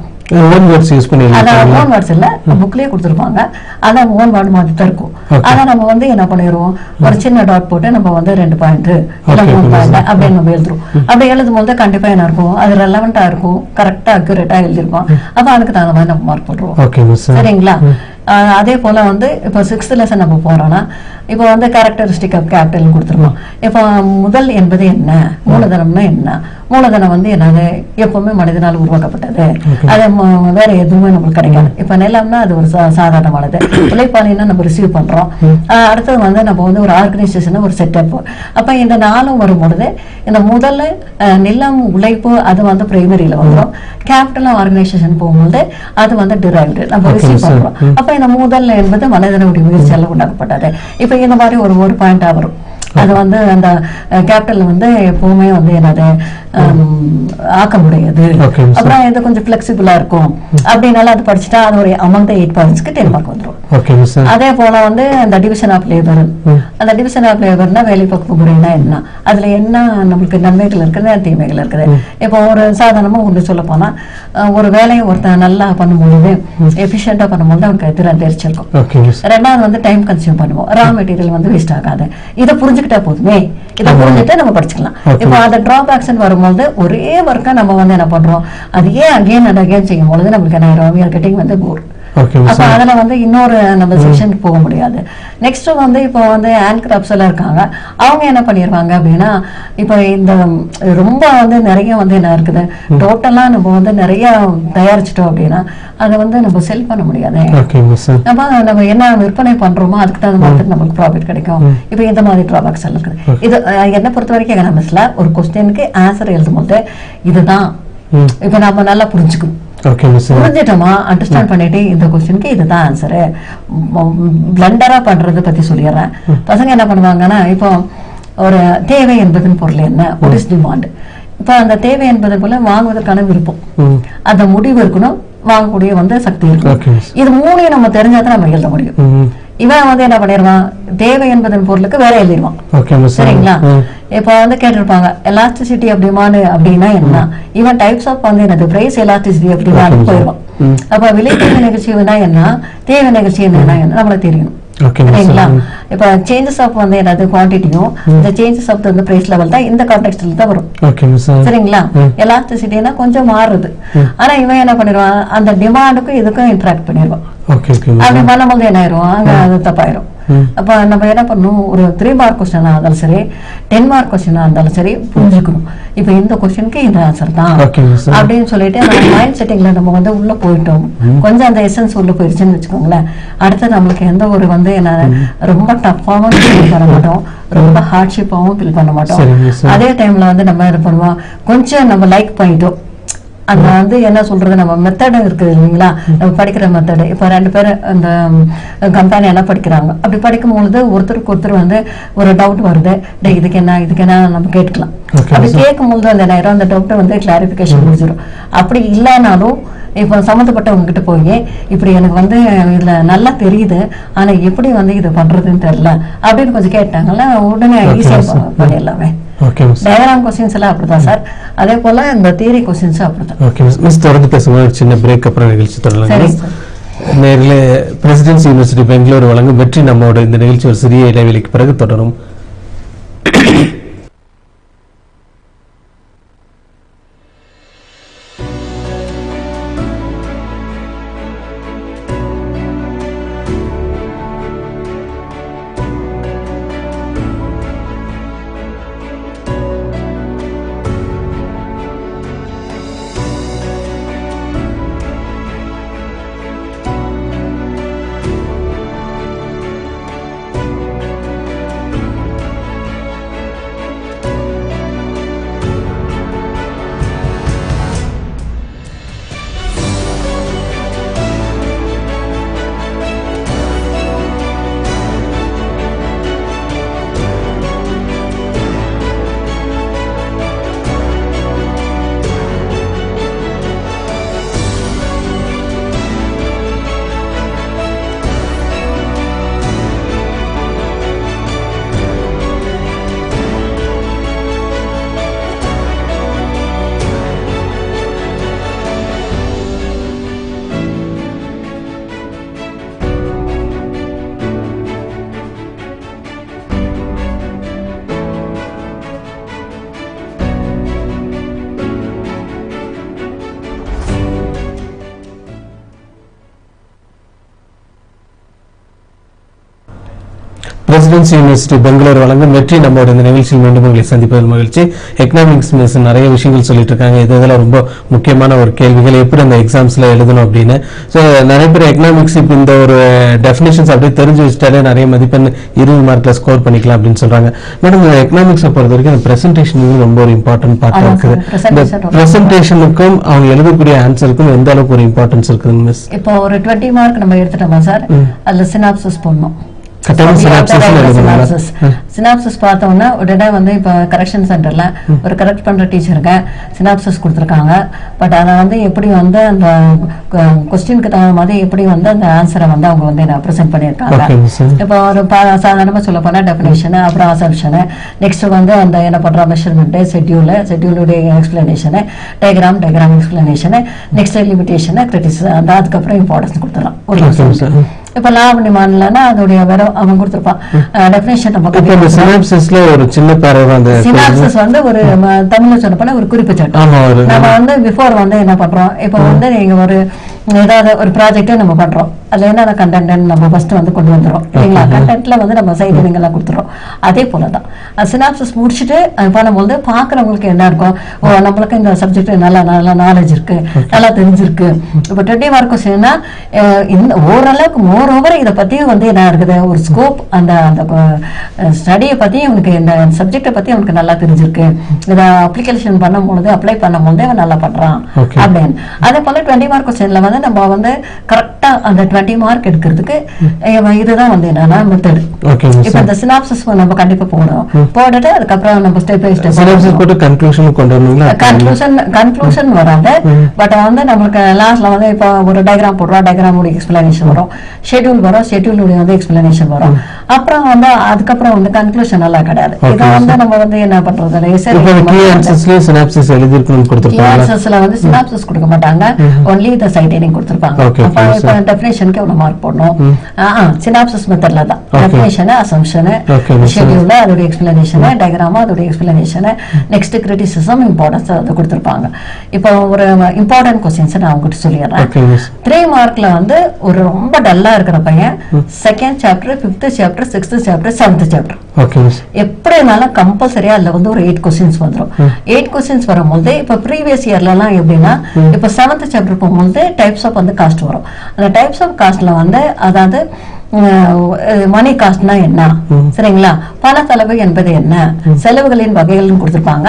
ஓன் வேர்ட்ஸ் யூஸ் பண்ணி அதான் ஓன் வேர்ட்ஸ் இல்ல புக்லயே கொடுத்துருப்பாங்க. அதான் ஓன் வேர்ட் மாதிரி தான் இருக்கும். ஆனா நம்ம வந்து என்ன பண்ணிடுவோம் ஒரு சின்ன டாட் போட்டு நம்ம வந்து 2 பாயிண்ட் இல்ல 3 பாயிண்ட் அப்படின்னு நம்ம எழுதுறோம். அப்படி எழுதும் போது கண்டிப்பா என்ன இருக்கும் அது ரெலவெண்டா இருக்கும், கரெக்டா அக்யூரேட்டா எழுதிருக்கோம். அப்ப அதுக்கு தகுந்த மாதிரி நம்ம மார்க் போட்டுருவோம். சரிங்களா? அதே போல வந்து இப்போ 6th லெசன் நம்ம போறோம்னா இப்போ வந்து கேரக்டரிஸ்டிக் ஆஃப் கேபிட்டல் கொடுத்துருக்கோம். இப்போ முதல் என்பது என்ன, மூலதனம்னா என்ன, மூலதனம் வந்து என்னது எப்பவுமே மனிதனால் உருவாக்கப்பட்டது, அது வேற எதுவுமே நம்மளுக்கு கிடைக்காது. இப்ப நிலம்னா அது ஒரு சாதாரணமானது, உழைப்பாளின்னா நம்ம ரிசீவ் பண்றோம். அடுத்தது வந்து நம்ம வந்து ஒரு ஆர்கனைசேஷன் ஒரு செட்டப். அப்ப இந்த 4ம் வரும்பொழுது இந்த முதல்ல நிலம் உழைப்பு அது வந்து பிரைமரியில வந்துடும். கேபிட்டல் ஆர்கனைசேஷன் போகும்போது அது வந்து டிரைவ்டு நம்ம ரிசீவ் பண்றோம். அப்ப இந்த முதல்ல என்பது மனிதனுடைய முயற்சியால உண்டாக்கப்பட்டது. இப்ப இந்த மாதிரி ஒரு பாயிண்டா வரும். அது வந்து அந்த கேபிட்டல் வந்து எப்பவுமே வந்து என்னது ஆக்க முடியாது. அப்புறம் இது கொஞ்சம் பிளெக்சிபிளா இருக்கும் அப்படின்னால அது படிச்சுட்டா அது ஒரு among the 8 பாயிண்ட்ஸ்க்கு 10 மார்க் வந்துடும். அதே போல வந்து அந்த டிவிஷன் ஆஃப் லேபர், அந்த டிவிஷன் ஆஃப் லேபர்னா வேலை பகுப்பு முறைனா என்ன, அதுல என்ன நம்மளுக்கு நன்மைகள் இருக்குது தீமைகள் இருக்குது. இப்போ ஒரு சாதாரணமா ஒன்று சொல்ல போனா ஒரு வேலையை ஒருத்தன் நல்லா பண்ணும்பொழுது எஃபிஷியண்டா பண்ணும்போது அவனுக்கு தெரிச்சிருக்கும். 2வது வந்து டைம் கன்சியூம் பண்ணுவோம், ரா மெட்டீரியல் வந்து வேஸ்ட் ஆகாது. இதை புரிஞ்சுக்கிட்டா போதுமே, இதை புரிஞ்சுட்டு நம்ம படிச்சுக்கலாம். இப்போ அந்த டிராபேக்ஸ் வரும்போது ஒரே ஒர்க்கா நம்ம வந்து என்ன பண்றோம் அதையே அகைன் அண்ட் அகைன் செய்யும் பொழுது நம்மளுக்கு என்ன ஆயிரும் கெட்டிங் வந்து போர். அப்ப அதுல வந்து இன்னொரு நம்ம செக்ஷனுக்கு போக முடியாது. நெக்ஸ்ட் வந்து இப்போ வந்து ஹேண்ட் கிராஃப்ட்ஸ் எல்லாம் இருக்காங்க, அவங்க என்ன பண்ணிடுவாங்க அப்படின்னா இப்ப இந்த ரொம்ப வந்து நிறைய வந்து என்ன இருக்குது டோட்டலா நம்ம வந்து நிறைய தயாரிச்சிட்டோம் அப்படின்னா அதை வந்து நம்ம செல் பண்ண முடியாது. நம்ம என்ன விற்பனை பண்றோமோ அதுக்கு தகுந்த மாதிரி நமக்கு ப்ராஃபிட் கிடைக்கும். இப்ப இந்த மாதிரி டிராபேக்ஸ் எல்லாம் இருக்குது. இது என்ன பொறுத்த வரைக்கும் எக்கனாமிக்ஸ்ல ஒரு கொஸ்டினுக்கு ஆன்சர் எழுதும் போது இதுதான் இப்ப நம்ம நல்லா புரிஞ்சுக்கணும். புரிஞ்சிட்டோமா, அண்டர்ஸ்டாண்ட் பண்ணிட்டு இந்த கொஸ்டினுக்கு இதுதான் ஆன்சரு, பிளண்டரா பண்றதை பத்தி சொல்லிடுறேன். பசங்க என்ன பண்ணுவாங்கன்னா, இப்போ ஒரு தேவை என்பதன் பொருள் என்ன, what is demand. இப்ப அந்த தேவை என்பது போல வாங்குவதற்கான விருப்பம், அந்த முடிவு இருக்கணும், வாங்கக்கூடிய வந்து சக்தி இருக்கும். இது மூணையும் நம்ம தெரிஞ்சாதான் நம்ம எழுத முடியும். இவன் வந்து என்ன பண்ணிடுவான், தேவை என்பதன் பொருளுக்கு வேற எழுதிடுவான். சரிங்களா? இப்ப வந்து கேட்டிருப்பாங்க எலாஸ்டிசிட்டி ஆஃப் டிமாண்ட் அப்படின்னா என்ன, இவன் டைப்ஸ் ஆஃப் வந்து என்னது பிரைஸ் எலாஸ்டிசிட்டி அப்படின்னா போயிடுவான். அப்ப விலை தேவை நிகழ்ச்சினா என்ன, தேவை நிகழ்ச்சி என்ன நம்மளுக்கு தெரியணும். சரிங்களா? இப்ப சேஞ்சஸ் ஆஃப் வந்து என்னது குவான்டிட்டியும் இந்த changes of the price level தான் இந்த கான்டெக்ஸ்ட்ல தான் வரும். சரிங்களா? எலாஸ்டிசிட்டினா கொஞ்சம் மாறுது. ஆனா இவன் என்ன பண்ணிடுவான், அந்த டிமாண்டுக்கும் இதுக்கும் இன்டராக்ட் பண்ணிடுவான். அப்படி பண்ணும்போது என்ன ஆயிரும், அங்க அது தப்பாயிரும். அப்ப நம்ம என்ன பண்ணணும், ஒரு 3 மார்க் கொஸ்டினா இருந்தாலும் சரி 10 மார்க் கொஸ்டினா இருந்தாலும் சரி புரிஞ்சுக்கணும். இப்ப இந்த கொஸ்டினுக்கு இந்த ஆன்சர் தான் அப்படின்னு சொல்லிட்டு நம்ம மைண்ட் செட்டிங்ல நம்ம வந்து உள்ள போயிட்டோம், கொஞ்சம் அந்த எசன்ஸ் உள்ள போயிருச்சுன்னு வச்சுக்கோங்களேன். அடுத்து நம்மளுக்கு எந்த ஒரு வந்து என்ன ரொம்ப டஃப்பாவும் ஃபீல் பண்ண மாட்டோம், ரொம்ப ஹார்ட்ஷிப்பாவும் ஃபீல் பண்ண மாட்டோம். அதே டைம்ல வந்து நம்ம என்ன பண்ணுவோம், கொஞ்சம் நம்ம லைக் பண்ணிட்டோம், அந்த வந்து என்ன சொல்றது, நம்ம மெத்தடு இருக்குது இல்லைங்களா, நம்ம படிக்கிற மெத்தடு. இப்ப 2 பேர் அந்த கம்பெனி எல்லாம் படிக்கிறாங்க, அப்படி படிக்கும் பொழுது ஒருத்தருக்கு ஒருத்தர் வந்து ஒரு டவுட் வருது, இதுக்கு என்ன நம்ம கேட்டுக்கலாம். அப்படி கேட்கும் பொழுது அந்த நேரம் அந்த டவுட் வந்து கிளாரிபிகேஷன் முடிஞ்சிடும். அப்படி இல்லைனாலும் இப்போ சம்மந்தப்பட்டவங்க கிட்ட போய் இப்படி எனக்கு வந்து இதுல நல்லா தெரியுது, ஆனா எப்படி வந்து இது பண்றதுன்னு தெரியல அப்படின்னு கொஞ்சம் கேட்டாங்கல்ல, உடனே ஈஸியா பண்ணிடலாமே. டயக்ராம் கொஸ்டின்ஸ் எல்லாம் அப்படிதான் சார், அதே போல இந்த தியரி கொஸ்டின்ஸ் அப்படிதான். தொடர்ந்து பேசும்போது சின்ன பிரேக் அப்புறம் நிகழ்ச்சி தொடரலாம். நேரிலே பிரசிடென்சி யூனிவர்சிட்டி பெங்களூரு வழங்கும் வெற்றி நம்மோட இந்த நிகழ்ச்சி ஒரு சிறிய இடைவெளிக்கு பிறகு தொடரும். பிரசிடென்சி யூனிவர்சிட்டி பெங்களூர் வழங்கும் வெற்றி நம்மளோட இந்த நிகழ்ச்சியில் மீண்டும் உங்களை சந்திப்பதில் மகிழ்ச்சி. எக்கனாமிக்ஸ் மிஸ் நிறைய விஷயங்கள் சொல்லிட்டு இருக்காங்க, இதெல்லாம் ரொம்ப முக்கியமான ஒரு கேள்விகள், எப்படி அந்த எக்ஸாம்ஸ்ல எழுதணும் அப்படின்னு. ஸோ நிறைய பேர் எக்கனாமிக்ஸ் இப்போ இந்த ஒரு டெஃபினேஷன்ஸ் அப்படியே தெரிஞ்சு வச்சுட்டாலே நிறைய மதிப்பெண் 20 மார்க்ல ஸ்கோர் பண்ணிக்கலாம் அப்படின்னு சொல்றாங்க. மேடம், எக்கனாமிக்ஸை பொறுத்த வரைக்கும் அந்த பிரசன்டேஷன் ரொம்ப ஒரு இம்பார்ட்டன்ட் பார்ட்டா இருக்குது. இந்த பிரசன்டேஷனுக்கும் அவங்க எழுதக்கூடிய ஆன்சருக்கும் எந்த அளவுக்கு ஒரு இம்பார்ட்டன்ஸ் இருக்குது மிஸ்? இப்போ ஒரு 20 மார்க் நம்ம எடுத்துட்டோமா சார், அதுல சினாப்சிஸ் போடணும். சினாப்சிஸ் பார்த்தோம்னா உடனே வந்து இப்போ கரெக்ஷன் சென்டர்ல ஒரு கரெக்ட் பண்ற டீச்சருக்கு சினாப்சிஸ் கொடுத்துருக்காங்க. பட் அதை வந்து எப்படி வந்து அந்த கொஸ்டினுக்கு தகுந்த மாதிரி எப்படி வந்து அந்த ஆன்சரை வந்து அவங்க வந்து ப்ரெசென்ட் பண்ணியிருக்காங்க. இப்போ ஒரு சாதாரணமா சொல்ல போனா டெஃபினேஷன், அப்புறம் அசம்ப்ஷனு, நெக்ஸ்ட் வந்து அந்த என்ன பண்ற மெஷர்மெண்ட், ஷெட்யூலுடைய explanation, diagram explanation, next limitation, criticism, அந்த அதுக்கப்புறம் இம்பார்ட்டன்ஸ் கொடுத்துடலாம். ஒரு இப்ப லாப டிமாண்ட்லன்னா அதோடைய வேற அவன் கொடுத்திருப்பான் டெஃபினேஷன். நம்ம சினாப்சிஸ்ல ஒரு சின்ன பேராகிராஃப், அந்த சினாப்சிஸ் வந்து ஒரு தமிழ்ல சொல்ல போனா ஒரு குறிப்பு சட்டம். நம்ம வந்து பிஃபோர் வந்து என்ன பண்றோம், இப்ப வந்து நீங்க ஒரு ஏதாவது ஒரு ப்ராஜெக்டே நம்ம பண்றோம், அதுல என்னென்ன கண்டென்ட் நம்ம ஃபர்ஸ்ட் வந்து கொண்டு வந்துடும் இல்லைங்களா. கண்டென்ட்ல வந்து நம்ம சைடு எல்லாம் கொடுத்துறோம். அதே போலதான் சினாப்சிஸ் முடிச்சுட்டு அது பண்ணும்போது பாக்குறவங்களுக்கு என்ன இருக்கும், நம்மளுக்கு இந்த சப்ஜெக்ட் நல்லா நல்லா நாலேஜ் இருக்கு, நல்லா தெரிஞ்சிருக்கு. இப்போ 20 மார்க் கொஸ்டின்னா ஓரளவுக்கு மோர் ஓவர் இதை பத்தியும் வந்து என்ன இருக்குது ஒரு ஸ்கோப், அந்த அந்த ஸ்டடியை பத்தி அவனுக்கு இந்த சப்ஜெக்டை பத்தி அவனுக்கு நல்லா தெரிஞ்சிருக்கு, இதை அப்ளிகேஷன் பண்ணும்போது அப்ளை பண்ணும்போது அவன் நல்லா பண்றான் அப்படின்னு. அதே போல 20 மார்க் கொஸ்டின்ல வந்து நம்ம வந்து கரெக்டா அந்த 20 மார்க் எடுக்கிறதுக்கு இதுதான் வந்து என்னன்னா மெத்தட். இப்ப இந்த சினாப்சிஸ் நம்ம கண்டிப்பா போடணும். போட்டுட்டு அதுக்கப்புறம் நம்ம ஸ்டெப் பை ஸ்டெப் கன்க்ளூஷன் வராது. பட் வந்து நம்மளுக்கு லாஸ்ட்ல வந்து இப்போ ஒரு டயக்ராம் போடுறோம், டயக்ராமோட எக்ஸ்பிளனேஷன் வரும், ஷெட்யூல் வரும், ஷெட்யூலுடைய வந்து எக்ஸ்பிளனேஷன் வரும். அப்புறம் வந்து அதுக்கப்புறம் வந்து கன்க்ளூஷன் எல்லாம் கிடையாது. இதை வந்து நம்ம வந்து என்ன பண்றது, சினாப்சிஸ் கொடுக்க மாட்டாங்க, ஒன்லி தி சைட் கொடுத்திருப்பாங்க. அப்ப இப்ப டெஃபினிஷனுக்கு எவ்வளவு மார்க் போடணும், சினாப்சிஸ் மெத்தட்ல தான் டெஃபினிஷன், அசம்ப்ஷன், ஷெட்யூல், அதோட எக்ஸ்பிளனேஷன், டயக்ராம், அதோட எக்ஸ்பிளனேஷன், நெக்ஸ்ட் கிரிட்டிசிசம், இம்பார்ட்டன்ஸ் அதை கொடுத்திருப்பாங்க. இப்போ ஒரு இம்பார்ட்டன்ட் கொஸ்டின்ஸ் நான் உங்ககிட்ட சொல்லிடுறேன். 3 மார்க்ல வந்து ஒரு ரொம்ப டல்லா இருக்கிற பையன் second chapter, 5th chapter, 6th chapter, 7th chapter எப்படி இருந்தாலும் கம்பல்சரியா அதுல வந்து ஒரு 8 கொஸ்டின்ஸ் வந்துடும். 8 கொஸ்டின்ஸ் வரும்போது இப்ப ப்ரீவியஸ் இயர்ல எல்லாம் எப்படின்னா இப்ப 7th சாப்டர் போகும்போது டைப்ஸ் ஆஃப் வந்து காஸ்ட் வரும். அந்த டைப்ஸ் ஆஃப் காஸ்ட்ல வந்து அதாவது மணி காஸ்ட்னா என்ன, சரிங்களா, பண செலவு என்பது என்ன, செலவுகளின் வகைகள் கொடுத்திருப்பாங்க.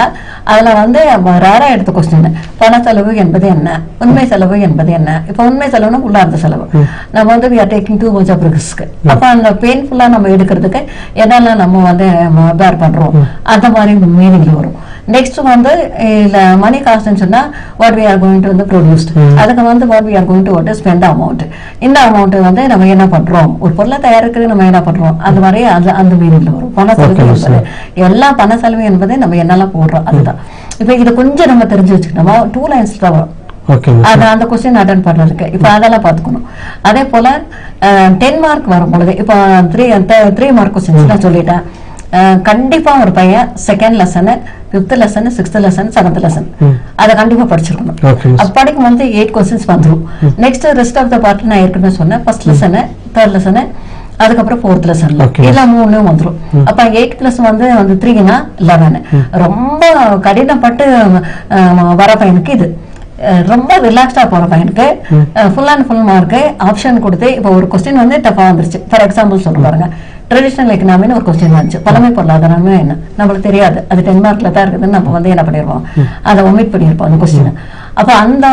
அதுல வந்து ரேரா எடுத்த கொஸ்டின் பண செலவு என்பது என்ன, உண்மை செலவு என்பது என்ன. இப்ப உண்மை செலவுனா உள்ளார்ந்த செலவு, நம்ம வந்து we are taking too much of risk. அப்ப அந்த பெயின்ஃபுல்லா நம்ம எடுக்கிறதுக்கு என்னெல்லாம் நம்ம வந்து பேர் பண்றோம் அந்த மாதிரி மீனிங்ல வரும். நெக்ஸ்ட் வந்து மணி காஸ்ட்னு சொன்னா what we are going to வந்து ப்ரொடியூஸ்ட், அதுக்கு வந்து what we are going to spend amount. இந்த அமௌண்ட் வந்து நம்ம என்ன பண்றோம், ஒரு பொருளை தயாரிக்கிறது நம்ம என்ன பண்றோம், அது மாதிரி அந்த மீனிங்ல வரும். பண செலவு என்பது எல்லா பண செலவு என்பது நம்ம என்னெல்லாம் போடுறோம் அதுதான். இப்ப இதை கொஞ்சம் நம்ம தெரிஞ்சு வச்சுக்கிட்டோமா 2 lines தான் வரும் அந்த கொஸ்டின் அட்டெண்ட் பண்றதுக்கு. இப்ப அதெல்லாம் பாத்துக்கணும். அதே போல 10 மார்க் வரும் பொழுது இப்ப 3 மார்க் கொஸ்டின்ஸ் நான் சொல்லிட்டேன். கண்டிப்பா ஒரு பையன் second lesson, 5th lesson, 6th lesson, 7th lesson அதை கண்டிப்பா படிச்சிருக்கணும். அப்ப படிக்கும் போது 8 கொஸ்டின்ஸ் வந்துடும். Next rest of the part நான் ஏற்கனவே சொன்னேன், ஃபர்ஸ்ட் லெசன், 3rd லெசன், அதுக்கப்புறம் 4th லெசன், இதெல்லாம் 3 வந்துடும். அப்ப 8 வந்து 3னா 11. ரொம்ப கடினப்பட்டு வர பையனுக்கு இது ரொம்ப ரிலாக்ஸ்டா போற பையனுக்கு full and full mark option கொடுத்து இப்ப ஒரு கொஸ்டின் வந்து டஃபா வந்துருச்சு. ஃபார் எக்ஸாம்பிள் சொல்ல பாருங்க, ட்ரெடிஷனல் எக்கனாமின்னு ஒரு கொஸ்டின் வந்துச்சு, பழமை பொருளாதாரமே என்ன நம்மளுக்கு தெரியாது, அது 10 மார்க்ல தான் இருக்குதுன்னு நம்ம வந்து என்ன பண்ணிருப்போம், அதை ஒமிட் பண்ணிருப்போம் அந்த கொஸ்டின். அப்ப அந்த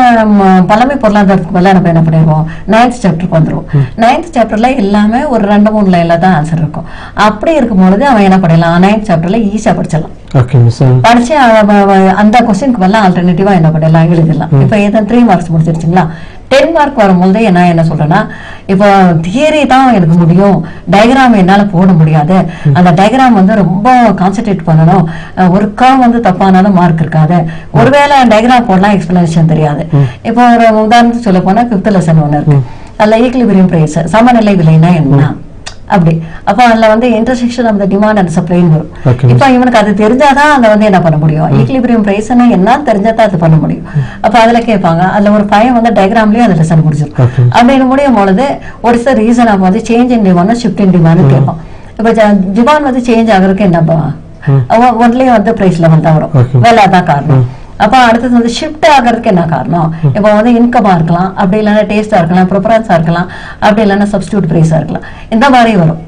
பழமை பொருளாதாரத்துக்கு மேல நம்ம என்ன பண்ணிருவோம் 9th சாப்டருக்கு வந்துருவோம். 9th சாப்டர்ல எல்லாமே ஒரு 2-3 லைன்ல தான் ஆன்சர் இருக்கும். அப்படி இருக்கும்பொழுது அவன் என்ன பண்ணிடலாம், 9th சாப்டர்ல ஈஸியா படிச்சிடலாம். படிச்சு அந்த கொஸ்டினுக்கு மேல ஆல்டர்னேட்டிவா என்ன பண்ணிடலாம், எழுதிடலாம். இப்ப 3 மார்க்ஸ் முடிச்சிருச்சுங்களா. 10 மார்க் வரும்போது நான் என்ன சொல்றேன்னா, இப்போ தியரி தான் எனக்கு முடியும், டயக்ராம் என்னால போட முடியாது, அந்த டயக்ராம் வந்து ரொம்ப கான்சென்ட்ரேட் பண்ணணும், ஒரு கர்வ் வந்து தப்பானாலும் மார்க் இருக்காது, ஒருவேளை டயக்ராம் போடலாம் எக்ஸ்பிளனேஷன் தெரியாது. இப்போ ஒரு உதாரணத்துக்கு சொல்ல போனா 5th லெசன் ஒண்ணு இருக்கு, அதுல ஈக்லிபிரியம் பிரைஸ் சமநிலை விலைனா என்ன அப்படி. அப்ப அதுல வந்து intersection of the demand and சப்ளைன்னு வரும். இப்ப இவனுக்கு அது தெரிஞ்சாதான் அதை வந்து என்ன பண்ண முடியும், ஈக்லிபிரியம் பிரைஸ்னா என்ன தெரிஞ்சாதான் அது பண்ண முடியும். அப்ப அதுல கேட்பாங்க, அதுல ஒரு பையன் வந்து டயக்ராம்லயே அந்த லெசன் முடிச்சிருக்கும். அப்படின்னு முடியும் பொழுது ஒரு சில ரீசன் ஆஃப் வந்து change in demand, shift in demand கேட்பான். இப்ப டிமாண்ட் வந்து சேஞ்ச் ஆகுறதுக்கு என்ன ஒன்லி வந்து பிரைஸ் லெவல் தான் வரும், வேலை தான் காரணம். அப்ப அடுத்தது வந்து ஷிஃப்ட் ஆகிறதுக்கு என்ன காரணம், இப்ப வந்து இன்கமா இருக்கலாம், அப்படி இல்லைன்னா டேஸ்டா இருக்கலாம், ப்ரிஃபரன்ஸா இருக்கலாம், அப்படி இல்லைன்னா சப்ஸ்டியூட் பிரைஸா இருக்கலாம், இந்த மாதிரி வரும்.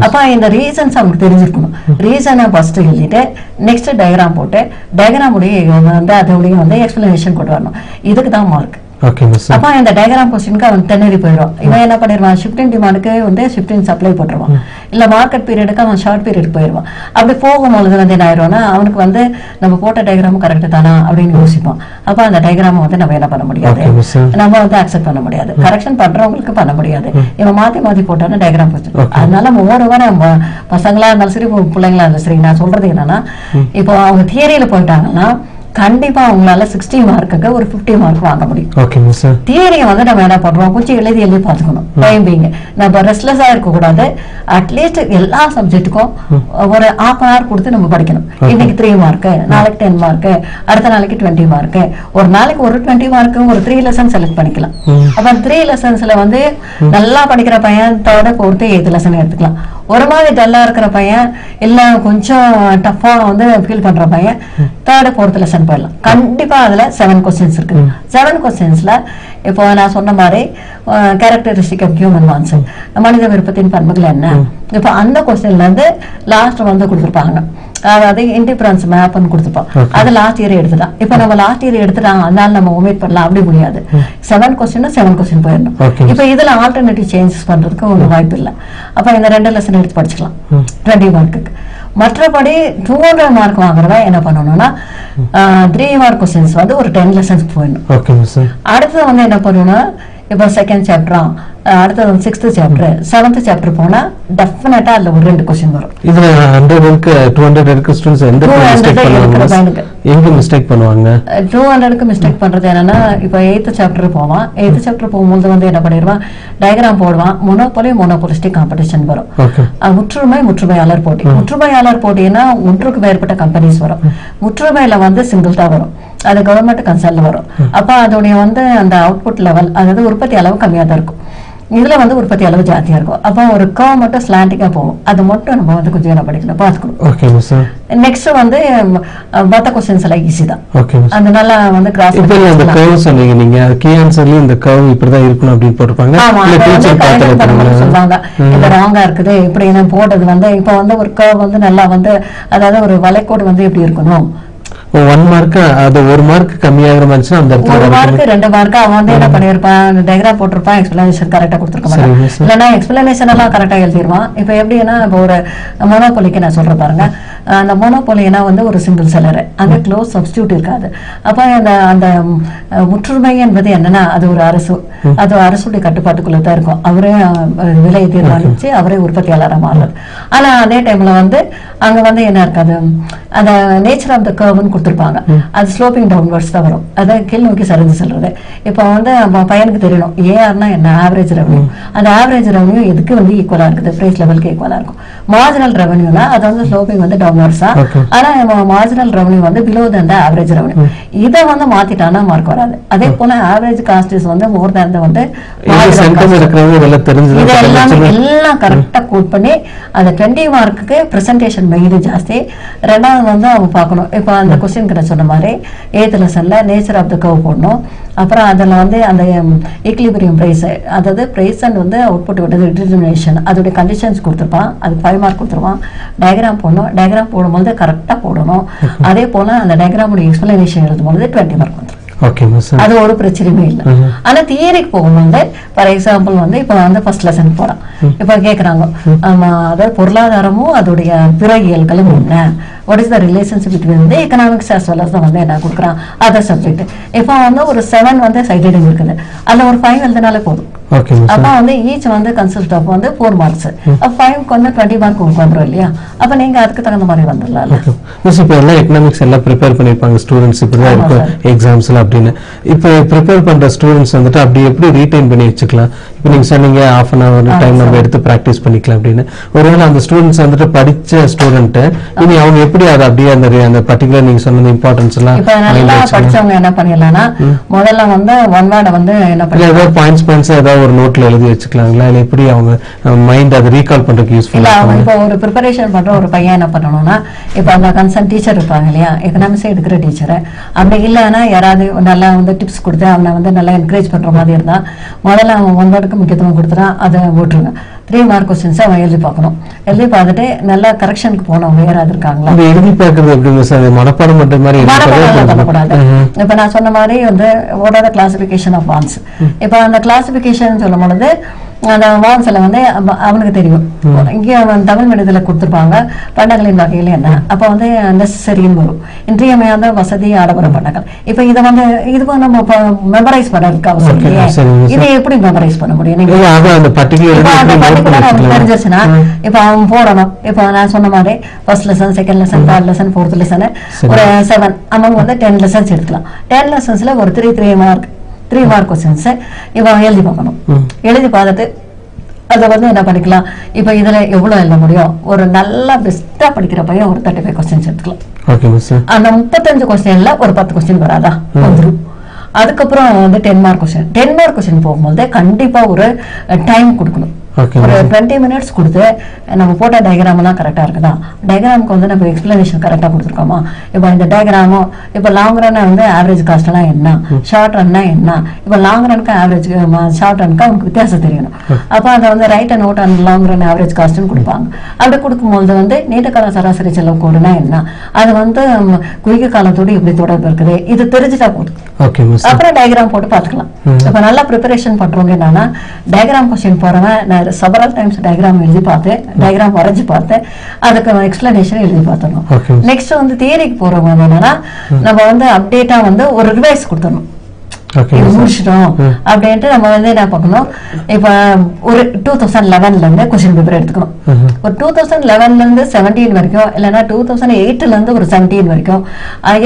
அப்ப இந்த ரீசன்ஸ் அவங்களுக்கு தெரிஞ்சிருக்கணும். ரீசனை ஃபர்ஸ்ட் எழுதிட்டு நெக்ஸ்ட் டயக்ராம் போட்டு டயக்ராம் உடைய வந்து அதோடைய வந்து எக்ஸ்பிளனேஷன் கொண்டு வரணும். இதுக்கு தான் மார்க். அப்ப இந்த டயக்ராம் கொஸ்டினுக்கு அவன் திணறி போயிடும். இவன் என்ன பண்ணிடுவான், ஷிஃப்டிங் டிமாண்டுக்கு வந்து ஷிஃப்டிங் சப்ளை போட்டுருவான், இல்ல மார்க்கெட் பீரியடுக்கு அவன் ஷார்ட் பீரியட் போயிடுவான். அப்படி போகும்பொழுது வந்து என்ன ஆயிடும்னா அவனுக்கு வந்து நம்ம போட்ட டயக்ராம் கரெக்ட் தானா அப்படின்னு யோசிப்பான். அப்ப அந்த டயக்ராம் வந்து நம்ம என்ன பண்ண முடியாது, நம்ம வந்து அக்செப்ட் பண்ண முடியாது, கரெக்ஷன் பண்றவங்களுக்கு பண்ண முடியாது. இவன் மாத்தி மாத்தி போட்டானா டயக்ராம் கொஸ்டின். அதனால ஓரவர பசங்களா இருந்தாலும் சரி பிள்ளைங்களா இருந்தாலும் சரி நான் சொல்றது என்னன்னா, இப்போ அவங்க தியரியில போயிட்டாங்கன்னா கண்டிப்பா உங்களால 60 மார்க்குக்கு ஒரு 50 மார்க் வாங்க முடியும். Okay miss. தியரியை வந்து நம்ம என்ன பண்றோம், கொஞ்சம் எழுதி பார்த்துக்கணும். டைமிங் நம்ம ரெஸ்ட்லெஸ்ஸா இருக்க கூடாது. அட்லீஸ்ட் எல்லா சப்ஜெக்ட்டுக்கும் ஒரு ½ hour கொடுத்து நம்ம படிக்கணும். இன்னைக்கு 3 மார்க், நாளைக்கு 10 மார்க், அடுத்த நாளைக்கு 20 மார்க். ஒரு நாளைக்கு ஒரு 20 மார்க் ஒரு 3 லெசன் செலக்ட் பண்ணிக்கலாம். அப்ப 3 லெசன்ஸ்ல வந்து நல்லா படிக்கிற பையன் தவிர பொறுத்து 8 லெசன் எடுத்துக்கலாம். ஒரு மாதிரி டல்லா இருக்கிற பையன் இல்ல கொஞ்சம் டஃபா வந்து ஃபீல் பண்ற பையன் 3rd 4th லெசன் போயிடலாம். கண்டிப்பா அதுல 7 கொஸ்டின்ஸ் இருக்கு. 7 கொஸ்டின்ஸ்ல இப்போ நான் சொன்ன மாதிரி கேரக்டரிஸ்டிக் ஆஃப் ஹியூமன் வான்ஸ், மனித விருப்பத்தின் பண்புகள் என்ன, இப்போ அந்த கொஸ்டின்ல இருந்து லாஸ்ட் வந்து கொடுத்துருப்பாங்க. அதாவது இண்டிஃபரன்ஸ் மேப்னு கொடுத்துப்போம். அது லாஸ்ட் இயர் எடுத்துட்டான். இப்ப நம்ம லாஸ்ட் இயர் எடுத்துட்டாங்க, அதனால நம்ம ஒமிட் பண்ணலாம் அப்படி முடியாது. 7 கொஸ்டின் போயிடணும். இப்ப இதுல ஆல்டர்னேட்டிவ் சேஞ்சஸ் பண்றதுக்கு ஒரு வாய்ப்பு இல்லை. அப்ப இந்த 2 லெசன் எடுத்து படிச்சுக்கலாம் 20 மார்க்குக்கு. மற்றபடி 200 மார்க் வாங்குறதா என்ன பண்ணணும்னா 3 மார்க் கொஸ்டின்ஸ் வந்து ஒரு 10 லெசன்ஸ் போயிடணும். அடுத்து வந்து என்ன பண்ணணும்னா இப்போ 2nd சாப்டரா, அடுத்தது 6th சாப்டர், 7th சாப்டர் போனா டெஃபினட்டா அதுல ஒரு 2 கொஸ்டின் வரும். இதுல 100க்கு 200 இருக்கு ஸ்டூடண்ட்ஸ் எந்த மிஸ்டேக் பண்ணுவாங்க? 200க்கு மிஸ்டேக் பண்றது என்னன்னா, இப்போ 8th சாப்டர் போவான். 8th சாப்டர் போகும்போது வந்து என்ன பண்ணிடுவான், டயக்ராம் போடுவான். மோனோபோலிஸ்டிக் காம்படிஷன் வரும். முற்றுமையாளர் போட்டி. முற்றுமையாளர் போட்டினா ஒன்றுக்கு மேற்பட்ட கம்பெனிஸ் வரும். முற்றுமையில வந்து சிங்கிள் தான் வரும். அது கவர்மெண்ட் கன்சர்ன்ல வரும். அப்ப அதோடைய வந்து அந்த அவுட்புட் லெவல், அதாவது உற்பத்தி அளவு கம்மியா தான் இருக்கும். இதுல வந்து உற்பத்தி அளவு ஜாஸ்தியா இருக்கும். அப்போ ஒரு கர்வ் மட்டும் ஸ்லாண்டிங்கா போகும். அது மட்டும் நம்ம வந்து கொஞ்சம் என்ன படிக்கணும், பாத்துக்கணும். நெக்ஸ்ட் வந்து மத்த கொஸ்டின்ஸ் எல்லாம் ஈஸி தான். அந்த நல்லா வந்து கிராஸ் இந்த கர்வ் சொன்னீங்க நீங்க, கீ ஆன்சர்ல இந்த கர்வ் இப்படிதான் இருக்கணும் அப்படின்னு போட்டுருப்பாங்க. சொல்லுவாங்க இது ராங்கா இருக்குது இப்படி போட்டது வந்து இப்ப வந்து ஒரு கர்வ் வந்து நல்லா வந்து, அதாவது ஒரு வளைக்கோடு வந்து எப்படி இருக்கணும், 1 மார்க் அது 1 மார்க் கம்மியாகிற மாதிரி அந்த 1 மார்க் 2 மார்க் அவன் வந்து என்ன பண்ணிருப்பான், டயக்ராம் போட்டிருப்பான், எக்ஸ்பிளனேஷன் கரெக்டா கொடுத்துருக்க மாட்டான். இல்லைன்னா எக்ஸ்பிளனேஷன் எல்லாம் கரெக்டா எழுதிடுவான். இப்ப எப்படின்னா இப்போ ஒரு மோனோபோலிக்கு நான் சொல்றேன் பாருங்க, அந்த மோனோபோலினா வந்து ஒரு சிங்கிள் செல்லர், அங்க க்ளோஸ் சப்ஸ்டியூட் இருக்காது. அப்ப அந்த முற்றுமை என்பது என்னன்னா அது ஒரு அரசு, அது அரசுடைய கட்டுப்பாட்டுக்குள்ள தான் இருக்கும். அவரே விலையை தீர்மானிச்சு அவரே உற்பத்தியாளராக மாறுறது. ஆனா அதே டைம்ல வந்து அங்க வந்து என்ன இருக்காது, அந்த நேச்சர் ஆஃப் த கர்வ்னு கொடுத்துருப்பாங்க. அது ஸ்லோப்பிங் டவுன்வர்ட்ஸ் தான் வரும். அதை கீழ் நோக்கி சரிஞ்சு செல்றது. இப்போ வந்து பையனுக்கு தெரியணும் ஏஆர்னா என்ன, ஆவரேஜ் ரெவன்யூ. அந்த ஆவரேஜ் ரெவன்யூ எதுக்கு வந்து ஈக்குவலா இருக்குது, பிரைஸ் லெவலுக்கு ஈக்குவலா இருக்கும். மார்ஜினல் ரெவன்யூனா அது வந்து ஸ்லோப்பிங் வந்து டவுன்வர்ட்ஸ் தான். ஆனா மார்ஜினல் ரெவன்யூ வந்து பிலோ தன் ஆவரேஜ் ரெவன்யூ. இதை வந்து மாத்திட்டானா மார்க் வராது. அதே போல ஆவரேஜ் காஸ்ட் இஸ் வந்து மோர் தேன் வந்து எல்லாம் கரெக்டா கோட் பண்ணி அந்த 20 மார்க்குக்கு பிரசன்டேஷன் மெயின் ஜாஸ்தி. 2வது வந்து அவங்க பார்க்கணும். இப்போ அந்த கொஸ்டின் கிட்ட சொன்ன மாதிரி 8th லெசன்ல நேச்சர் ஆஃப் த கர்வ் போடணும். அப்புறம் அதில் வந்து அந்த ஈக்லிபிரியம் பிரைஸ், அதாவது பிரைஸ் அண்ட் வந்து அவுட்புட் விட்டது டிட்டர்மினேஷன், அதோடைய கண்டிஷன்ஸ் கொடுத்துருப்பான். அதுக்கு 5 மார்க் கொடுத்துருவான். டயக்ராம் போடணும். டயக்ராம் போடும்போது கரெக்டாக போடணும். அதே போல அந்த டயக்ராமுடைய எக்ஸ்பிளனேஷன் எழுதும்போது 20 மார்க் வந்துடும். அது ஒரு பிரச்சனையுமே இல்லை. ஆனா தியரிக்கு போகும்போது ஃபார் எக்ஸாம்பிள் வந்து இப்ப வந்து ஃபர்ஸ்ட் லெசன் போறான். இப்ப கேக்குறாங்க அதாவது பொருளாதாரமும் அதோடைய பிற இயல்களும் என்ன, what is the relationship between the economics as well as வந்து என்ன கொடுக்குறான் அதர் சப்ஜெக்ட். இப்போ வந்து ஒரு 7 வந்து சைட் இருக்குது, அதுல ஒரு 5 எழுதினாலே போதும். அப்ப வந்து ஈச் வந்து கன்சிஸ்ட் ஆஃப் வந்து 4 மார்க்ஸ். அப்ப 5க்கு வந்து 20 மார்க் உங்களுக்கு வந்துடும் இல்லையா? அப்ப நீங்க அதுக்கு தகுந்த மாதிரி வந்துடலாம். இப்ப எல்லாம் எக்கனாமிக்ஸ் எல்லாம் ப்ரிப்பேர் பண்ணிருப்பாங்க ஸ்டூடெண்ட்ஸ், இப்படிதான் இருக்கும் எக்ஸாம்ஸ்ல அப்படின்னு. இப்ப ப்ரிப்பேர் பண்ற ஸ்டூடெண்ட்ஸ் வந்துட்டு அப்படி எப்படி ரீடைன் பண்ணி வச்சுக்கலாம்? இப்ப நீங்க சொன்னீங்க ½ an hour டைம் நம்ம எடுத்து பிராக்டிஸ் பண்ணிக்கலாம் அப்படின்னு. ஒருவேளை அந்த ஸ்டூடெண்ட்ஸ் வந்துட்டு படிச்ச ஸ்டூடெண்ட் இனி அவங்க எப்படி அதை அப்படியே அந்த பர்டிகுலர் நீங்க சொன்ன இம்பார்ட்டன்ஸ் எல்லாம் படிச்சவங்க என்ன பண்ணிடலாம்னா, முதல்ல வந்து ஒன் வேர்டை வந்து என்ன பண்ணலாம், ஏதாவது பாயிண்ட்ஸ் ஏதாவது ஒரு நோட்ல எழுதி வச்சுக்கலாங்களா, இல்ல எப்படி அவங்க மைண்ட் அதை ரீகால் பண்றதுக்கு யூஸ்ஃபுல்லா? இப்போ ஒரு ப்ரிப்பரேஷன் பண்ற ஒரு பையன் என்ன பண்ணணும்னா, இப்ப அந்த கன்சர்ன் டீச்சர் இருப்பாங்க இல்லையா, எக்கனாமிக்ஸ் எடுக்கிற டீச்சர், அப்படி இல்லைன்னா யாராவது நல்லா வந்து டிப்ஸ் கொடுத்து அவனை வந்து நல்லா என்கரேஜ் பண்ற மாதிரி இருந்தா முதல்ல அவன் 1 வேர்டுக்கு முக்கியத்துவம் கொடுத்துறா, அதை ஓட்டுருங்க. 3 மார்க் கொஸ்டின்ஸ் அவன் எழுதி பார்க்கணும். எழுதி பார்த்துட்டு நல்லா கரெக்ஷனுக்கு போனவங்க யாராவது இருக்காங்களா, எழுதி பார்க்கறது எப்படிங்க சார்? மனப்பாடம் பண்ற மாதிரி பண்ணக்கூடாது. இப்ப நான் சொன்ன மாதிரி வந்து what are the classification of wants. இப்ப அந்த கிளாசிபிகேஷன் சொல்லும் பொழுது அந்த வான்ஸ்ல வந்து அவனுக்கு தெரியும். இங்கே தமிழ் மீடியத்தில் கொடுத்துருப்பாங்க பண்டங்களின் வகையில் என்ன, அப்போ வந்து நெசசரின்னு வரும், இன்றியமையாத வசதி ஆடம்பர பண்டங்கள். இப்போ இதை வந்து இது நம்ம மெமரைஸ் பண்ணுறதுக்கு அவசியம் இல்லையே. இதை எப்படி மெமரைஸ் பண்ண முடியும்? அவனுக்கு தெரிஞ்சிச்சுன்னா இப்போ அவன் போடணும். இப்போ நான் சொன்ன மாதிரி first lesson, second lesson, third lesson, fourth lesson, ஒரு 7 அவங்க வந்து 10 லெசன்ஸ் எடுத்துக்கலாம். 10 லெசன்ஸ்ல ஒரு 3 மார்க் கொஸ்டின்ஸ் இவன் எழுதி பார்க்கணும். எழுதி பார்த்துட்டு அதை வந்து என்ன பண்ணிக்கலாம், இப்போ இதுல எவ்வளவு எழுத முடியும், ஒரு நல்லா பெஸ்டா படிக்கிற பையன் ஒரு 35 கொஸ்டின்ஸ் எடுத்துக்கலாம். அந்த 35 கொஸ்டின்ல ஒரு 10 கொஸ்டின் வராதா வந்துடும். அதுக்கப்புறம் வந்து 10 மார்க் கொஸ்டின் போகும்போது கண்டிப்பா ஒரு டைம் கொடுக்கணும். ஒரு 20 மினிட்ஸ் கொடுத்து நம்ம போட்ட டயக்ராம் எல்லாம் கரெக்டா இருக்குதா, டயக்ராமுக்கு வந்து நம்ம எக்ஸ்பிளனேஷன் கரெக்டா கொடுத்துருக்கோமா, இப்போ இந்த டயக்ராமும் இப்போ லாங் ரன் வந்து ஆவரேஜ் காஸ்ட் எல்லாம் என்ன, ஷார்ட் ரன்னா என்ன, இப்போ லாங் ரனுக்கு ஆவரேஜ் ஷார்ட் ரனுக்கு அவனுக்கு வித்தியாசம் தெரியணும். அப்போ அதை வந்து right and note and long run average காஸ்ட்னு கொடுப்பாங்க. அப்படி கொடுக்கும்போது வந்து நீண்ட கால சராசரி செலவு கோடுனா என்ன, அது வந்து குறுகிய காலத்தோடு எப்படி தொடர்பு இருக்குது, இது தெரிஞ்சுட்டா போதும். அப்புறம் டயக்ராம் போட்டு பாத்துக்கலாம். இப்ப நல்லா ப்ரிப்பரேஷன் பண்றவங்க என்னன்னா டயக்ராம் கொஸ்டின் போறவன் நான் செவரல் டைம்ஸ் டயக்ராம் எழுதி பார்த்து, டயக்ராம் வரைஞ்சு பார்த்து அதுக்கு எக்ஸ்பிளனேஷன் எழுதி பார்த்துடணும். நெக்ஸ்ட் வந்து தியரிக்கு போறவங்க என்னன்னா நம்ம வந்து அப்டேட்டா வந்து ஒரு ரிவைஸ் கொடுத்துடணும். முடிச்சிட்டோம் அப்படின்ட்டு நம்ம வந்து என்ன பார்க்கணும், இப்ப ஒரு 2011ல இருந்து கொஸ்டின் பேப்பர் எடுத்துக்கணும். ஒரு 2011ல இருந்து 17 வரைக்கும், இல்லைன்னா 2008ல இருந்து ஒரு 17 வரைக்கும்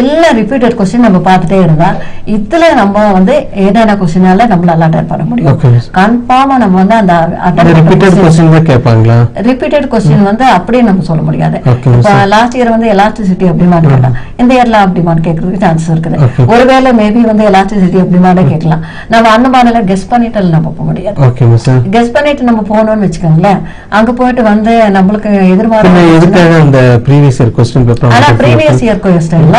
எல்லாம் ரிப்பீட்டட் கொஸ்டின் நம்ம பார்த்துட்டே இருந்தா இதுல நம்ம வந்து என்னென்ன கொஸ்டினால நம்மளால அட்டெண்ட் பண்ண முடியும். கன்ஃபார்மா நம்ம வந்து அந்த ரிப்பீட்டட் கொஸ்டின் வந்து அப்படியே நம்ம சொல்ல முடியாது. இப்ப லாஸ்ட் இயர் வந்து எலாஸ்டிசிட்டி அப்படிமான்னு கேட்டான், இந்த இயர்ல அப்படிமான்னு கேட்கறதுக்கு சான்சஸ் இருக்குது. ஒருவேளை மேபி வந்து எலாஸ்டிசிட்டி கேட்கலாம். நம்ம அந்த மாதிரி கெஸ் பண்ணிட்டு நம்ம போக முடியாது. கெஸ் பண்ணிட்டு நம்ம போனோம்னு வச்சுக்கோங்களேன், அங்க போயிட்டு வந்து நம்மளுக்கு ப்ரீவியஸ் இயர் கொஸ்டின்ல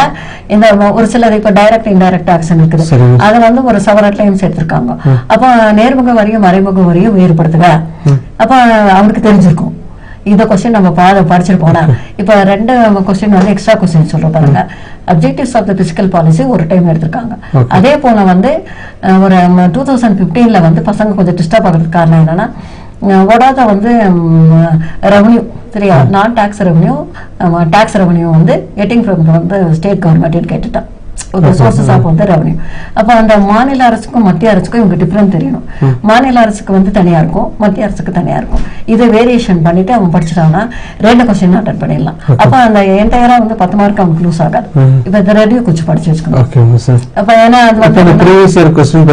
இந்த ஒரு சிலர் இப்ப டைரக்ட் இன்டைரக்ட் ஆக்ஷன் இருக்குது, அதை வந்து ஒரு செவரல் டைம்ஸ் எடுத்திருக்காங்க. அப்ப நேர்முக வரியும் மறைமுக வரியும் வேறுபடுத்துக, அப்ப அவனுக்கு தெரிஞ்சிருக்கும் இந்த கொஸ்டின் நம்ம படிச்சுட்டு போனா. இப்ப 2 கொஸ்டின் வந்து எக்ஸ்ட்ரா கொஸ்டின் சொல்ற பாருங்க. Objectives of the fiscal policy ஒரு டைம் எடுத்திருக்காங்க. அதே போல வந்து ஒரு 2015ல வந்து பசங்க கொஞ்சம் டிஸ்டர்ப் ஆகிறதுக்கு காரணம் என்னன்னா ஓடாத வந்து ரெவன்யூ சரியா, நான் டாக்ஸ் ரெவன்யூ வந்து கெட்டிங் ஃப்ரம் வந்து ஸ்டேட் கவர்மெண்ட் கேட்டுட்டான். ஒரு சோர்சஸ் ஆஃப் வந்து ரெவன்யூ. அப்ப அந்த மாநில அரசுக்கும் மத்திய அரசுக்கும் இவங்க டிஃபரெண்ட் தெரியணும். மாநில அரசுக்கு வந்து தனியா இருக்கும், மத்திய அரசுக்கு தனியா இருக்கும். இதை வேரியேஷன் பண்ணிட்டு அவன் படிச்சிட்டான்னா 2 கொஸ்டின் அட்டெண்ட் பண்ணிடலாம். அப்ப அந்த என்டையரா வந்து 10 மார்க் அவனுக்கு லூஸ் ஆகாது. இப்ப இந்த ரெடியூ கொஞ்சம் படிச்சு வச்சுக்கணும். அப்ப ஏன்னா கொஸ்டின்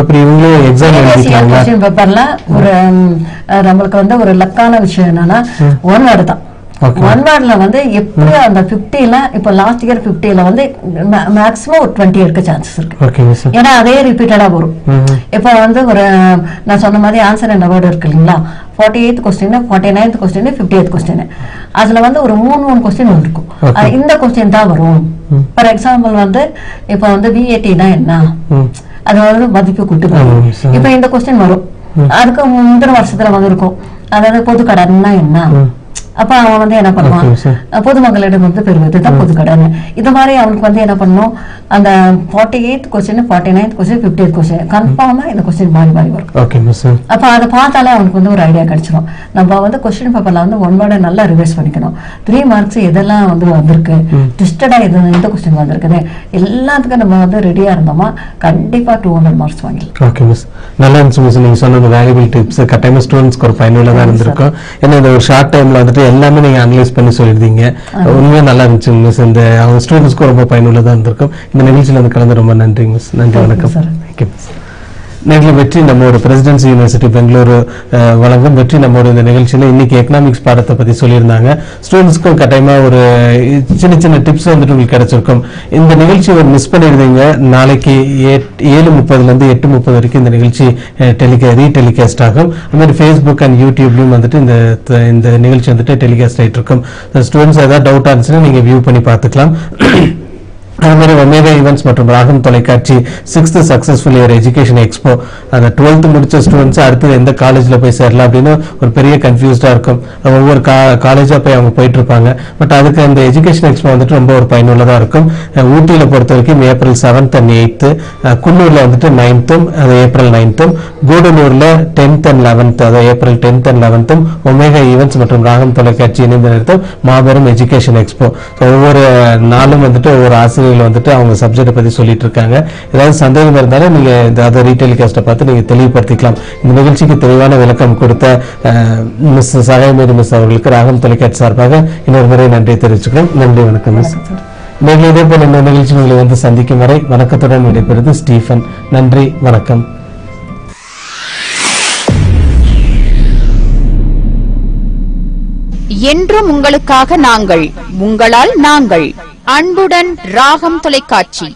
பேப்பர்ல ஒரு நம்மளுக்கு வந்து ஒரு லக்கான விஷயம் என்னன்னா 1 வேர்டு தான். 1 வேர்ட்ல வந்து எப்படி அந்த 50ல இப்ப லாஸ்ட் இயர் 50ல வந்து மேக்ஸிமம் ஒரு 20 எடுக்க சான்சஸ் இருக்கு. ஏன்னா அதே ரிப்பீட்டடா வரும். இப்ப வந்து ஒரு நான் சொன்ன மாதிரி ஆன்சர் என்ன வேர்டு இருக்கு இல்லைங்களா, 48th question, 49th question, 50th question, அதுல வந்து ஒரு 3 கொஸ்டின் இருக்கும். இந்த கொஸ்டின் தான் வரும். ஃபார் எக்ஸாம்பிள் வந்து இப்ப வந்து VAT-னா என்ன, அது வந்து மதிப்பு கூட்டுதல். இப்ப இந்த கொஸ்டின் வரும். அதுக்கு முந்தின வருஷத்துல வந்து இருக்கும், அதாவது பொது கடன்னா என்ன. அப்ப அவன் வந்து என்ன பண்ணுவான், பொதுமக்களிடம் வந்து பெறுவது தான் பொது கடன். இது மாதிரி அவனுக்கு வந்து என்ன பண்ணும், அந்த 48th question, 49th question, 50th question கன்ஃபார்மா இந்த கொஸ்டின் மாறி வரும். அப்ப அதை பார்த்தாலே அவனுக்கு வந்து ஒரு ஐடியா கிடைச்சிடும். நம்ம வந்து கொஸ்டின் பேப்பர்ல வந்து 1 வேர்டை நல்லா ரிவைஸ் பண்ணிக்கணும். 3 மார்க்ஸ் எதெல்லாம் வந்து வந்திருக்கு, ட்விஸ்டடா எந்த கொஸ்டின் வந்திருக்குது, எல்லாத்துக்கும் நம்ம வந்து ரெடியா இருந்தோமா கண்டிப்பா 200 மார்க்ஸ் வாங்கிடலாம். நல்லா இருந்துச்சு நீங்க சொன்ன வேல்யூபிள் டிப்ஸ். கட்டாயமா ஸ்டூடெண்ட்ஸ்க்கு ஒரு பயனுள்ளதா தான் இருந்திருக்கும். ஏன்னா இந்த ஒரு ஷார்ட் டைம்ல வந்துட்டு எல்லாமே நீங்க அனலைஸ் பண்ணி சொல்லிருந்தீங்க. உண்மையா நல்லா இருந்துச்சு மிஸ். இந்த அவங்க ஸ்டூடெண்ட்ஸ்க்கு ரொம்ப பயனுள்ளதா இருந்திருக்கும். இந்த நிகழ்ச்சியில் வந்து கலந்து ரொம்ப நன்றி மிஸ். நன்றி, வணக்கம். Thank you miss. நேரில் வெற்றி நம்மோட பிரசிடென்சி யூனிவர்சிட்டி பெங்களூரு வழங்கும் வெற்றி நம்மோட இந்த நிகழ்ச்சியில் இன்னைக்கு எக்கனாமிக்ஸ் பாடத்தை பற்றி சொல்லியிருந்தாங்க. ஸ்டூடெண்ட்ஸ்க்கும் கட்டாயமாக ஒரு சின்ன சின்ன டிப்ஸ் வந்துட்டு உங்களுக்கு கிடைச்சிருக்கும். இந்த நிகழ்ச்சி ஒரு மிஸ் பண்ணியிருந்தீங்க, நாளைக்கு 7:30 8:30 வரைக்கும் இந்த நிகழ்ச்சி ரீடெலிகாஸ்ட் ஆகும். அது மாதிரி ஃபேஸ்புக் அண்ட் யூடியூப்லையும் வந்துட்டு இந்த நிகழ்ச்சி வந்துட்டு டெலிகாஸ்ட் ஆகிட்டு இருக்கும். ஸ்டூடெண்ட்ஸ் ஏதாவது டவுட் இருந்துச்சுன்னா நீங்கள் வியூ பண்ணி பார்த்துக்கலாம். அது மாதிரி ஒமேகா ஈவென்ட்ஸ் மற்றும் ராகம் தொலைக்காட்சி 6th successful year education expo. அந்த 12th முடிச்ச ஸ்டூடெண்ட்ஸ் அடுத்து எந்த காலேஜ்ல போய் சேரலாம் அப்படின்னு ஒரு பெரிய கன்ஃபியூஸ்டா இருக்கும். ஒவ்வொரு காலேஜா போய் அவங்க போயிட்டு இருப்பாங்க. பட் அதுக்கு அந்த எஜுகேஷன் எக்ஸ்போ வந்துட்டு ரொம்ப ஒரு பயனுள்ளதா இருக்கும். ஊட்டியில பொறுத்த வரைக்கும் ஏப்ரல் 7th and 8th, குன்னூர்ல வந்துட்டு 9th, அது April 9th, கூடலூர்ல 10th and 11th, அது April 10th and 11th, omega events மற்றும் ராகம் தொலைக்காட்சி இணைந்து நடத்தும் மாபெரும் எஜுகேஷன் எக்ஸ்போ. ஒவ்வொரு நாளும் வந்துட்டு ஒவ்வொரு ஆசிரியர்கள் வந்துட்டு அவங்க சப்ஜெக்ட் பத்தி சொல்லிட்டு இருக்காங்க. ஏதாவது சந்தேகம் இருந்தாலும் நீங்க இந்த ரீட்டைல் காஸ்ட்டை பார்த்து நீங்க தெளிவுபடுத்திக்கலாம். இந்த நிகழ்ச்சிக்கு தெளிவான விளக்கம் கொடுத்த மிஸ் சகாயமேரி மிஸ் அவர்களுக்கு ராகம் தொலைக்காட்சி சார்பாக இன்னொரு முறை நன்றி தெரிவிச்சுக்கிறோம். நன்றி, வணக்கம் மிஸ். நீங்கள் இதே போல இந்த நிகழ்ச்சி உங்களை வந்து சந்திக்கும் வரை வணக்கத்துடன் விடைபெறுவது ஸ்டீஃபன். நன்றி, வணக்கம். என்றும் உங்களுக்காக நாங்கள், உங்களால் நாங்கள். அன்புடன் ராகம் தொலைக்காட்சி.